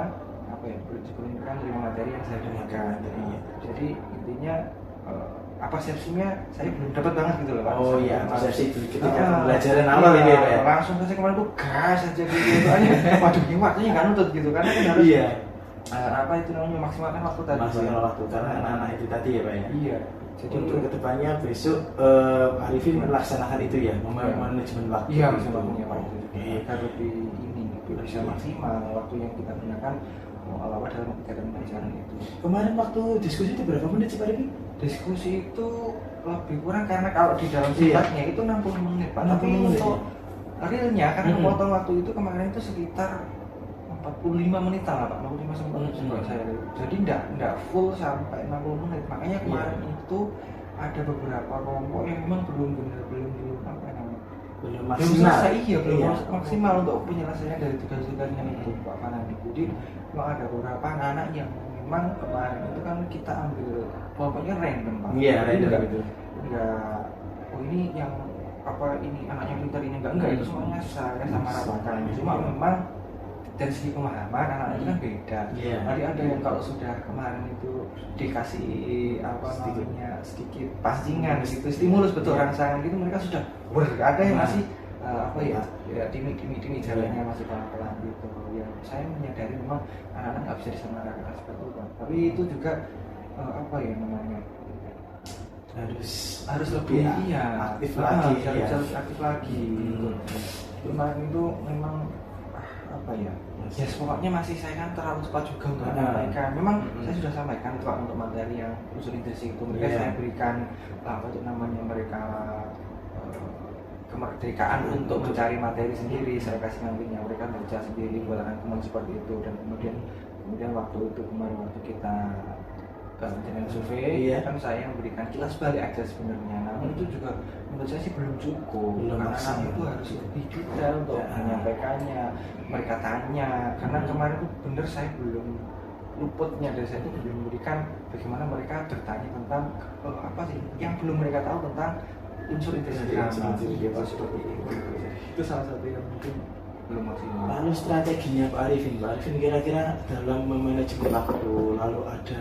sebelum mereka menerima materi yang saya berikan. Jadi intinya persepsinya saya belum dapat banget gitu loh Pak. Oh iya, persepsi ketika pembelajaran awal ini ya Pak ya? Langsung saya kemarin tuh gas aja gitu soalnya waduh ini waktunya nggak nuntut gitu karena kan harus memaksimalkan waktu tadi. Maksimalkan waktu karena anak-anak itu tadi ya Pak ya? Iya. Jadi untuk kedepannya besok Pak Arifin melaksanakan itu ya, manajemen waktu. Iya, manajemen waktu. Agar lebih bisa maksimal waktu yang kita gunakan dalam kegiatan pelajaran itu. Kemarin waktu diskusi itu berapa menit sih Pak Arifin? Diskusi itu lebih kurang karena kalau di dalam sifatnya itu 60 menit Pak. Tapi untuk realnya karena memotong waktu itu kemarin itu sekitar 45 menitan lah Pak, 45 sampai saya. Jadi enggak full sampai 60 menit. Makanya kemarin itu ada beberapa kelompok yang memang belum apa namanya? Belum Belum maksimal. selesai, belum maksimal untuk penyelesaian dari tugas-tugasnya itu Pak Fanani. Jadi memang ada beberapa anak-anak yang memang kemarin itu kan kita ambil kelompoknya random Pak. Iya, Jadi random gitu. enggak, oh ini yang apa ini anaknya pintar ini enggak itu semuanya saya sama ratakan. Cuma memang dari segi pemahaman anak-anak itu kan beda. Nanti ada yang kalau sudah kemarin itu dikasih apa namanya sedikit pancingan gitu, stimulus betul rangsangan gitu, mereka sudah ada yang masih apa ya timid jalannya masih pelan-pelan gitu. Ya saya menyadari memang anak-anak nggak bisa disamaratakan seperti itu, tapi itu juga apa ya namanya harus lebih aktif lagi, harus aktif lagi. Kemarin itu memang apa ya pokoknya masih saya kan terlalu cepat juga untuk menyampaikan. Memang saya sudah sampaikan Pak untuk materi yang unsur intrinsik itu mereka saya berikan apa itu namanya mereka kemerdekaan untuk mencari materi sendiri, saya kasih nantinya mereka baca sendiri buat rangkuman seperti itu. Dan kemudian waktu itu kemarin waktu kita dengan survei kan saya memberikan kilas balik aja sebenarnya. Namun itu juga menurut saya sih belum cukup. Anak-anak itu harus lebih detail untuk menyampaikannya. Mereka tanya karena kemarin itu bener saya belum luputnya dari saya itu belum memberikan bagaimana mereka bertanya tentang apa sih yang belum mereka tahu tentang unsur integritas seperti itu. Itu salah satu yang mungkin belum maksimal. Lalu strateginya Pak Arifin kira-kira dalam memanajemen waktu, lalu ada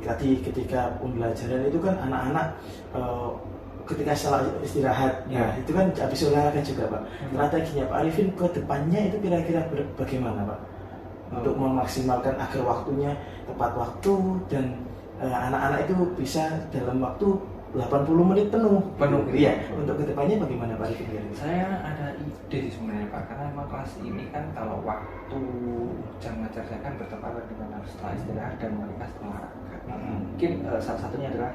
tadi ketika pembelajaran itu kan anak-anak ketika setelah istirahat, itu kan habis olahraga juga Pak. Strateginya Pak Arifin ke depannya itu kira-kira bagaimana Pak? Untuk memaksimalkan agar waktunya tepat waktu dan anak-anak itu bisa dalam waktu 80 menit penuh. Iya. Untuk kedepannya bagaimana Pak Arifin? Saya ada ide sebenarnya Pak, karena memang kelas ini kan kalau waktu jam ngajar saya kan bertepatan dengan setelah istirahat dan mereka setelah olahraga. Mungkin salah satunya adalah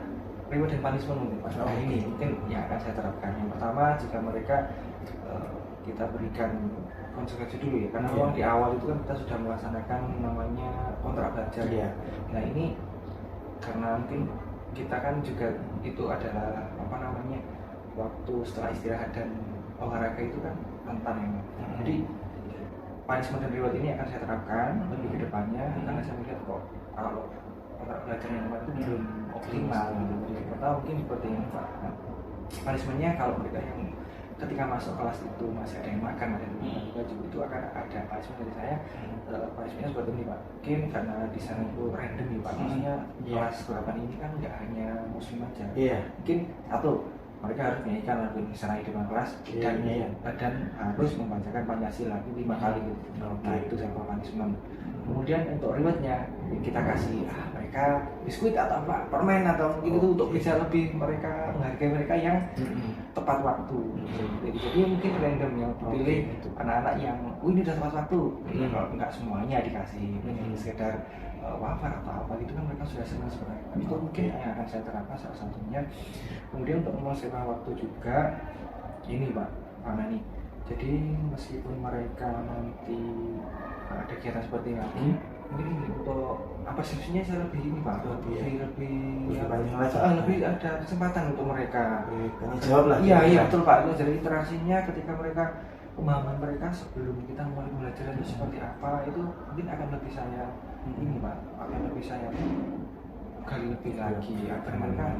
reward dan punishment mungkin Pak. Nah ini mungkin yang akan saya terapkan. Yang pertama jika mereka kita berikan konsekuensi dulu ya, karena memang di awal itu kan kita sudah melaksanakan namanya kontrak belajar. Nah ini karena mungkin kita kan juga itu adalah apa namanya waktu setelah istirahat dan olahraga itu kan rentan ya. Jadi punishment dan reward ini akan saya terapkan lebih ke depannya karena saya melihat kok kalau kontrak belajar yang itu belum optimal gitu. Jadi pertama mungkin seperti ini Pak. Punishmentnya kalau mereka yang ketika masuk kelas itu masih ada yang makan, ada yang minum baju, itu akan ada punishment dari saya. Punishmentnya seperti ini Pak. Mungkin karena di sana itu random ya Pak. Maksudnya kelas 8 ini kan nggak hanya muslim aja. Mungkin satu mereka harus menyanyikan lagu Indonesia di depan kelas dan harus membacakan Pancasila 5 kali gitu. Nah itu saya punishment. Kemudian untuk rewardnya kita kasih mereka biskuit atau apa permen atau mungkin itu untuk bisa lebih mereka menghargai mereka yang tepat waktu. Jadi mungkin random yang dipilih anak-anak yang ini udah tepat waktu. Kalau enggak semuanya dikasih, mungkin sekedar wafat atau apa gitu kan mereka sudah senang sebenarnya. Itu mungkin yang akan saya terapkan salah satunya. Kemudian untuk memuaskan waktu juga ini Pak Fanani. Jadi meskipun mereka nanti ada kegiatan seperti ini, mungkin ini untuk apa sesinya saya lebih ini Pak, lebih ada kesempatan untuk mereka. Tanya jawab lah. Iya betul Pak. Jadi interaksinya ketika mereka pemahaman mereka sebelum kita mulai belajar itu seperti apa itu mungkin akan lebih saya ini Pak, akan lebih saya gali lebih lagi agar mereka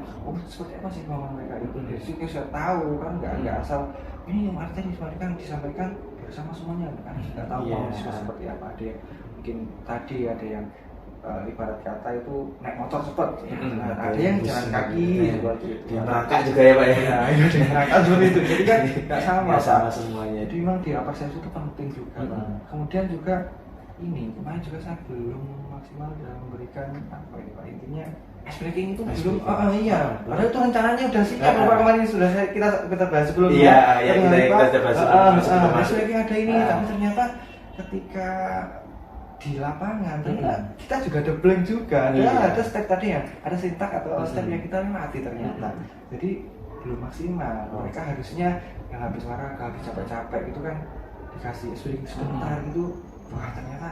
seperti apa sih pemahaman mereka itu dari situ saya tahu kan nggak asal ini yang artinya disampaikan bersama semuanya kan nggak tahu seperti apa. Ada yang mungkin tadi ada yang ibarat kata itu naik motor cepat, ada yang jalan kaki dia merangkak juga ya Pak ya. Merangkak seperti itu, jadi kan nggak sama semuanya. Jadi memang di apresiasi itu penting juga. Kemudian juga ini kemarin juga saya belum maksimal dalam memberikan apa ya Pak, intinya ice breaking itu belum padahal itu rencananya udah siap Pak, kemarin sudah kita bahas sebelumnya. Kita bahas sebelumnya. Ice breaking ada ini, tapi ternyata ketika di lapangan kita juga ada blank juga, ada step tadi ya, ada sintak atau step yang kita mati ternyata. Jadi belum maksimal. Mereka harusnya yang habis olahraga, habis capek-capek itu kan dikasih swing sebentar itu, wah ternyata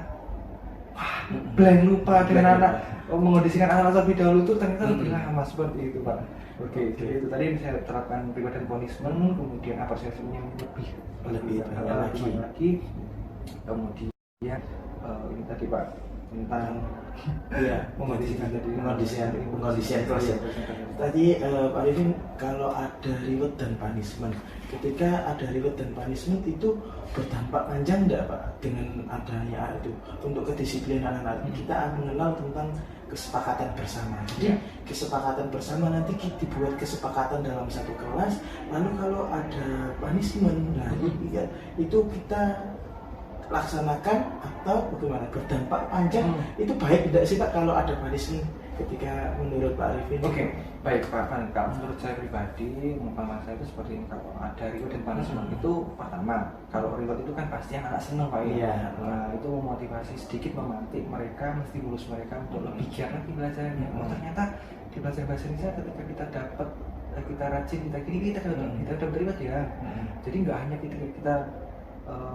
blank lupa dengan anak mengondisikan anak lebih dahulu itu ternyata lebih lama seperti itu Pak. Oke, itu tadi saya terapkan reward dan punishment, kemudian apresiasinya lebih banyak lagi. Kemudian ini tadi Pak tentang pengkondisian kelas ya. Tadi Pak Arifin, kalau ada reward dan punishment, ketika ada reward dan punishment itu berdampak panjang enggak Pak dengan adanya itu untuk kedisiplinan anak? Kita mengenal tentang kesepakatan bersama. Jadi kesepakatan bersama nanti dibuat kesepakatan dalam satu kelas. Lalu kalau ada punishment, nah itu kita laksanakan atau bagaimana, berdampak panjang itu baik tidak sih Pak kalau ada punishment ketika menurut Pak Arifin? Oke, baik Pak. Kalau menurut saya pribadi, pengalaman saya itu seperti ini, kalau ada reward dan punishment itu pertama, kalau reward itu kan pasti anak senang Pak ya. Nah, itu memotivasi sedikit, memantik mereka, menstimulus mereka untuk lebih giat lagi belajarnya. Ternyata di belajar bahasa Indonesia ketika kita dapat, kita rajin, kita dapat reward ya. Jadi nggak hanya kita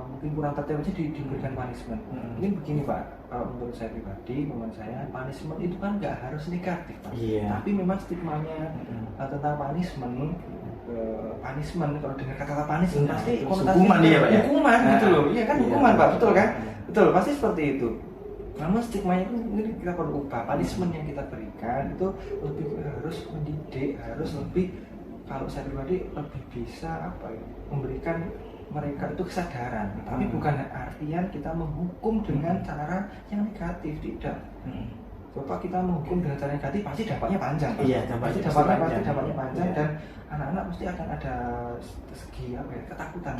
mungkin kurang tertib aja diberikan punishment. Mungkin begini Pak, kalau menurut saya pribadi, menurut saya punishment itu kan nggak harus negatif Pak. Tapi memang stigmanya tentang punishment, kalau dengar kata punishment pasti hukuman ya Pak ya? Hukuman gitu loh, iya kan hukuman Pak, betul kan? Betul, pasti seperti itu. Namun stigmanya itu mungkin kita perlu ubah. Punishment yang kita berikan itu lebih harus mendidik, harus lebih, kalau saya pribadi lebih bisa memberikan mereka itu kesadaran, tapi bukan artian kita menghukum dengan cara yang negatif, tidak. Coba kita menghukum dengan cara negatif pasti dampaknya panjang. Dampaknya panjang dan anak-anak pasti akan ada segi ketakutan.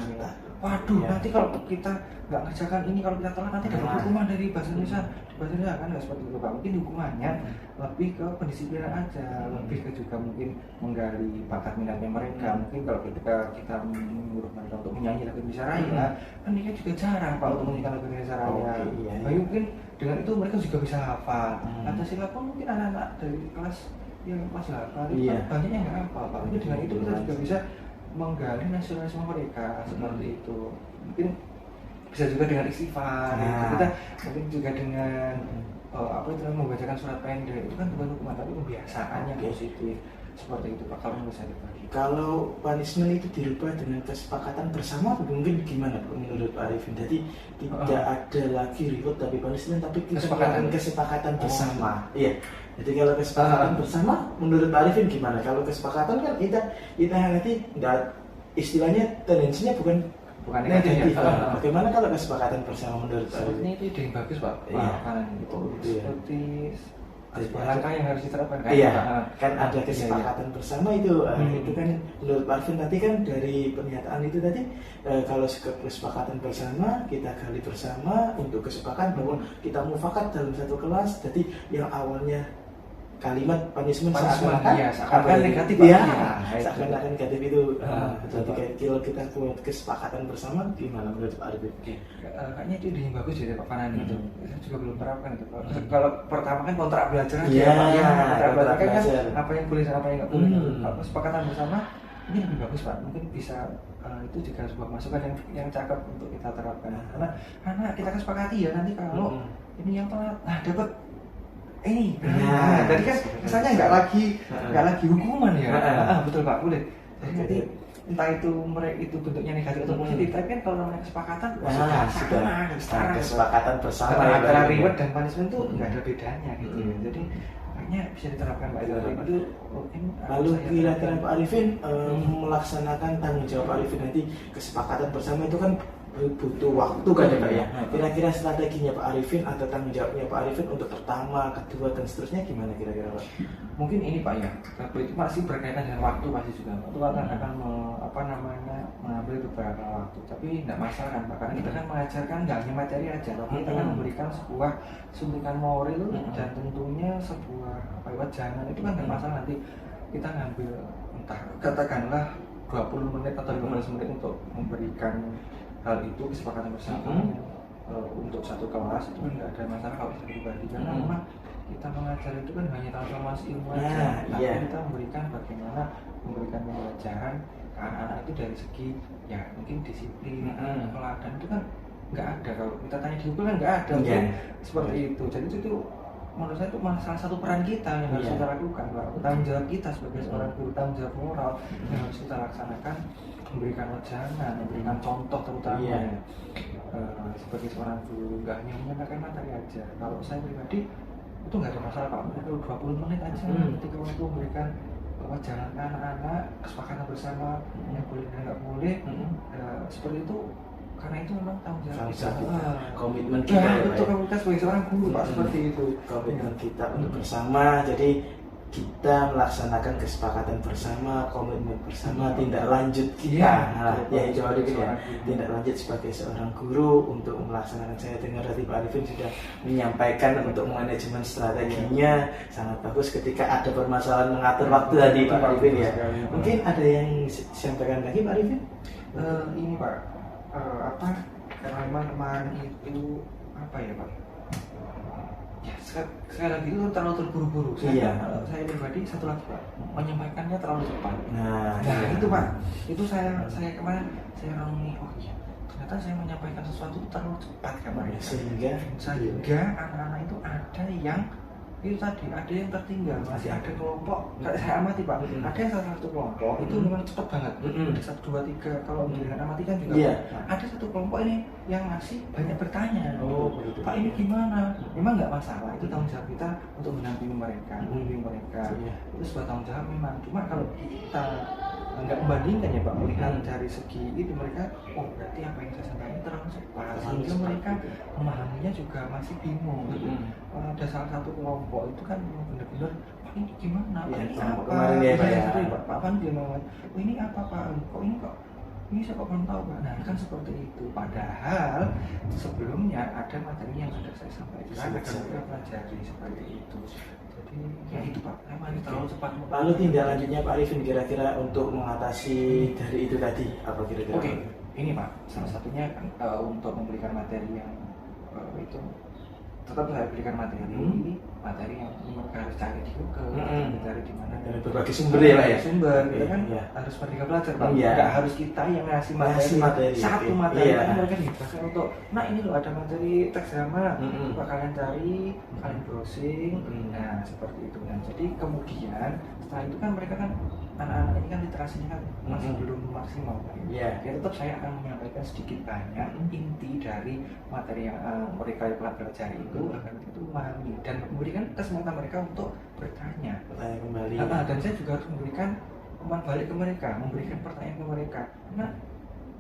Waduh, nanti kalau kita nggak ngerjakan ini, kalau kita telat nanti dapat hukuman dari bahasa Indonesia. Bahasa Indonesia kan nggak seperti itu Pak. Mungkin hukumannya lebih ke pendisiplinan aja, lebih ke juga mungkin menggali bakat minatnya mereka. Mungkin kalau ketika kita menyuruh mereka untuk menyanyi lagu Indonesia Raya, kan mereka juga jarang Pak untuk menyanyikan lagu Indonesia Raya. Mungkin dengan itu mereka juga bisa hafal. Pancasila pun mungkin anak-anak dari kelas yang kelas 8 itu banyaknya nggak hafal Pak. Mungkin dengan itu kita juga bisa menggali nasionalisme mereka seperti itu. Mungkin bisa juga dengan istighfar, kita mungkin juga dengan membacakan surat pendek, itu kan bukan hukuman tapi kebiasaan yang positif seperti itu Pak. Kalau menurut saya pribadi, kalau punishment itu dirubah dengan kesepakatan bersama, mungkin gimana menurut Pak Arifin? Jadi tidak ada lagi reward tapi punishment, tapi kesepakatan bersama. Iya. Jadi kalau kesepakatan bersama, menurut Pak Arifin gimana? Kalau kesepakatan kan kita nanti istilahnya tendensinya bukan negatif. Bagaimana kalau kesepakatan bersama menurut Pak Arifin? Ini ide yang bagus Pak. Seperti langkah yang harus diterapkan kan ada kesepakatan bersama itu. Itu kan menurut Pak Arifin tadi kan dari pernyataan itu tadi, kalau kesepakatan bersama kita gali bersama untuk kesepakatan bahwa kita mufakat dalam satu kelas. Jadi yang awalnya kalimat punishment seakan-akan negatif seakan-akan negatif itu. Jadi kalau kita buat kesepakatan bersama, gimana menurut Pak Arifin? Kayaknya itu ide yang bagus ya Pak Fanani itu. Saya juga belum terapkan itu. Kalau pertama kan kontrak belajar aja. Kontrak belajar kan apa yang boleh dan apa yang nggak boleh. Kesepakatan bersama ini lebih bagus Pak. Mungkin bisa itu juga sebuah masukan yang cakep untuk kita terapkan. Karena kita kesepakati ya nanti kalau ini yang telat, dapat ini. Jadi kan kesannya nggak lagi hukuman ya. Betul Pak, boleh. Jadi nanti entah itu bentuknya negatif atau positif, tapi kan kalau namanya kesepakatan sudah kesepakatan bersama antara reward dan punishment itu nggak ada bedanya gitu. Jadi kayaknya bisa diterapkan Pak itu. Lalu kira-kira Pak Arifin melaksanakan tanggung jawab Pak Arifin nanti kesepakatan bersama itu kan butuh waktu kan ya Pak ya. Kira-kira strateginya Pak Arifin atau tanggung jawabnya Pak Arifin untuk pertama, kedua dan seterusnya gimana kira-kira Pak? Mungkin ini Pak ya, itu masih berkaitan dengan waktu pasti juga. Waktu akan mengambil beberapa waktu, tapi tidak masalah kan Pak, karena kita kan mengajarkan nggak hanya materi aja, tapi kita kan memberikan sebuah suntikan moral dan tentunya sebuah jangan itu kan nggak masalah. Nanti kita ngambil entah katakanlah 20 menit atau 15 menit untuk memberikan hal itu kesepakatan bersama. untuk satu kelas itu kan nggak ada masalah kalau kita pribadi, karena memang kita mengajar itu kan hanya transformasi ilmu aja, tapi kita memberikan bagaimana memberikan pembelajaran ke anak-anak itu dari segi ya mungkin disiplin, teladan itu kan nggak ada. Kalau kita tanya di Google kan nggak ada mungkin seperti itu. Jadi itu menurut saya itu salah satu peran kita yang harus kita lakukan, Pak. Tanggung jawab kita sebagai seorang guru, tanggung jawab moral yang harus kita laksanakan, memberikan wejangan, memberikan contoh terutama sebagai seorang guru, nggak hanya menyampaikan materi aja. Kalau saya pribadi itu nggak ada masalah, Pak. Itu 20 menit aja ketika waktu memberikan wejangan ke anak-anak, kesepakatan bersama yang boleh dan nggak boleh, seperti itu. Karena itu memang tanggung jawab kita, komitmen kita, betul, kita sebagai seorang guru, Pak, seperti itu. Komitmen kita untuk bersama, jadi kita melaksanakan kesepakatan bersama, komitmen bersama, tindak lanjut kita. Tindak lanjut sebagai seorang guru untuk melaksanakan. Saya dengar tadi Pak Arifin sudah menyampaikan untuk manajemen strateginya sangat bagus ketika ada permasalahan mengatur waktu tadi Pak Arifin ya. Mungkin ada yang disampaikan lagi Pak Arifin? Ini Pak, karena memang kemarin itu apa ya Pak? Ya, sekali lagi itu terlalu terburu-buru. Saya pribadi satu lagi Pak, menyampaikannya terlalu cepat. Nah itu Pak, itu saya kemarin saya renungi, oh iya, ternyata saya menyampaikan sesuatu itu terlalu cepat kemarin. Sehingga anak-anak itu ada yang itu tadi, ada yang tertinggal, masih ada kelompok, saya amati Pak, ada yang salah satu kelompok itu memang cepat banget, 1, 2, 3, kalau dengan amati kan juga ada satu kelompok ini yang masih banyak bertanya, Pak ini gimana, memang nggak masalah, itu tanggung jawab kita untuk mendampingi mereka, membimbing mereka, itu sebuah tanggung jawab memang, cuma kalau kita nggak membandingkan ya Pak, melihat dari segi itu mereka, oh berarti apa yang saya sampaikan terlalu cepat, sehingga mereka memahaminya juga masih bingung. Ada salah satu kelompok itu kan benar-benar, Pak ini gimana, Pak ini apa, Pak Pan dia ngomong, oh ini apa Pak, ini saya kok belum tahu Pak. Nah kan seperti itu, padahal sebelumnya ada materi yang sudah saya sampaikan, agar mereka pelajari seperti itu. Jadi ya itu Pak, memang terlalu cepat. Lalu tindak lanjutnya Pak Arifin kira-kira untuk mengatasi dari itu tadi apa kira-kira? Oke, ini Pak, salah satunya kan untuk memberikan materi yang itu tetap saya berikan materi yang mereka harus cari di Google, cari di mana, dari berbagai sumber ya Pak ya. Sumber kita kan harus merdeka belajar Pak. Nggak harus kita yang ngasih materi. Satu materi kan mereka dibahaskan untuk, nah ini loh ada materi teks drama, coba kalian cari, kalian browsing, nah seperti itu. Nah jadi kemudian setelah itu kan mereka kan anak-anak ini kan literasinya kan masih belum maksimal Pak. Ya tetap saya akan menyampaikan sedikit banyak inti dari materi yang mereka pelajari itu agar itu memahami dan memberikan kesempatan mereka untuk bertanya kembali. Dan saya juga harus memberikan umpan balik ke mereka, memberikan pertanyaan ke mereka. Nah,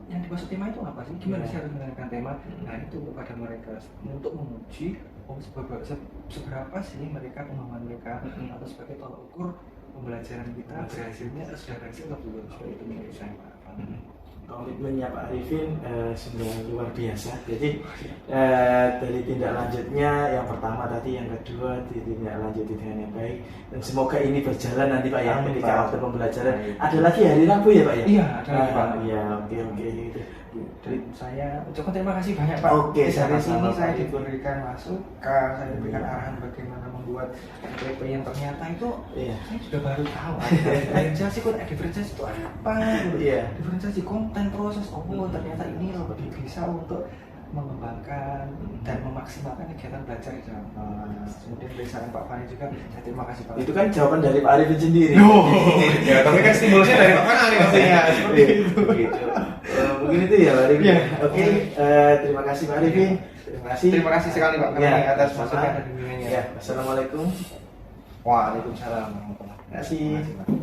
yang dimaksud tema itu apa sih? Gimana sih harus mengenalkan tema? Nah itu kepada mereka untuk menguji seberapa sih mereka pemahaman mereka atau sebagai tolak ukur pembelajaran kita berhasilnya sudah berhasil atau belum, seperti itu menurut saya Pak. Komitmennya Pak Arifin sebenarnya luar biasa. Jadi dari tindak lanjutnya yang pertama tadi, yang kedua tindak lanjuti dengan yang baik, dan semoga ini berjalan nanti Pak ya ketika waktu pembelajaran. Ada lagi hari Rabu ya Pak ya? Iya ada lagi Pak. Iya oke gitu. Dan saya ucapkan terima kasih banyak Pak. Oke, dari sini saya diberikan masukan, saya diberikan arahan bagaimana membuat PP yang ternyata itu saya juga baru tahu ada diferensiasi diferensiasi itu apa, diferensiasi konten proses, ternyata ini lebih bisa untuk mengembangkan dan memaksimalkan kegiatan belajar di kelas. Kemudian dari saran Pak Fani juga, saya terima kasih Pak. Itu kan jawaban dari Pak Arifin sendiri. Ya, tapi kan stimulusnya dari Pak Fani maksudnya. Seperti itu. Mungkin itu ya Pak Arifin. Oke, terima kasih Pak Arifin. Terima kasih sekali Pak atas masukan dan bimbingannya. Assalamualaikum. Waalaikumsalam warahmatullahi wabarakatuh. Terima kasih.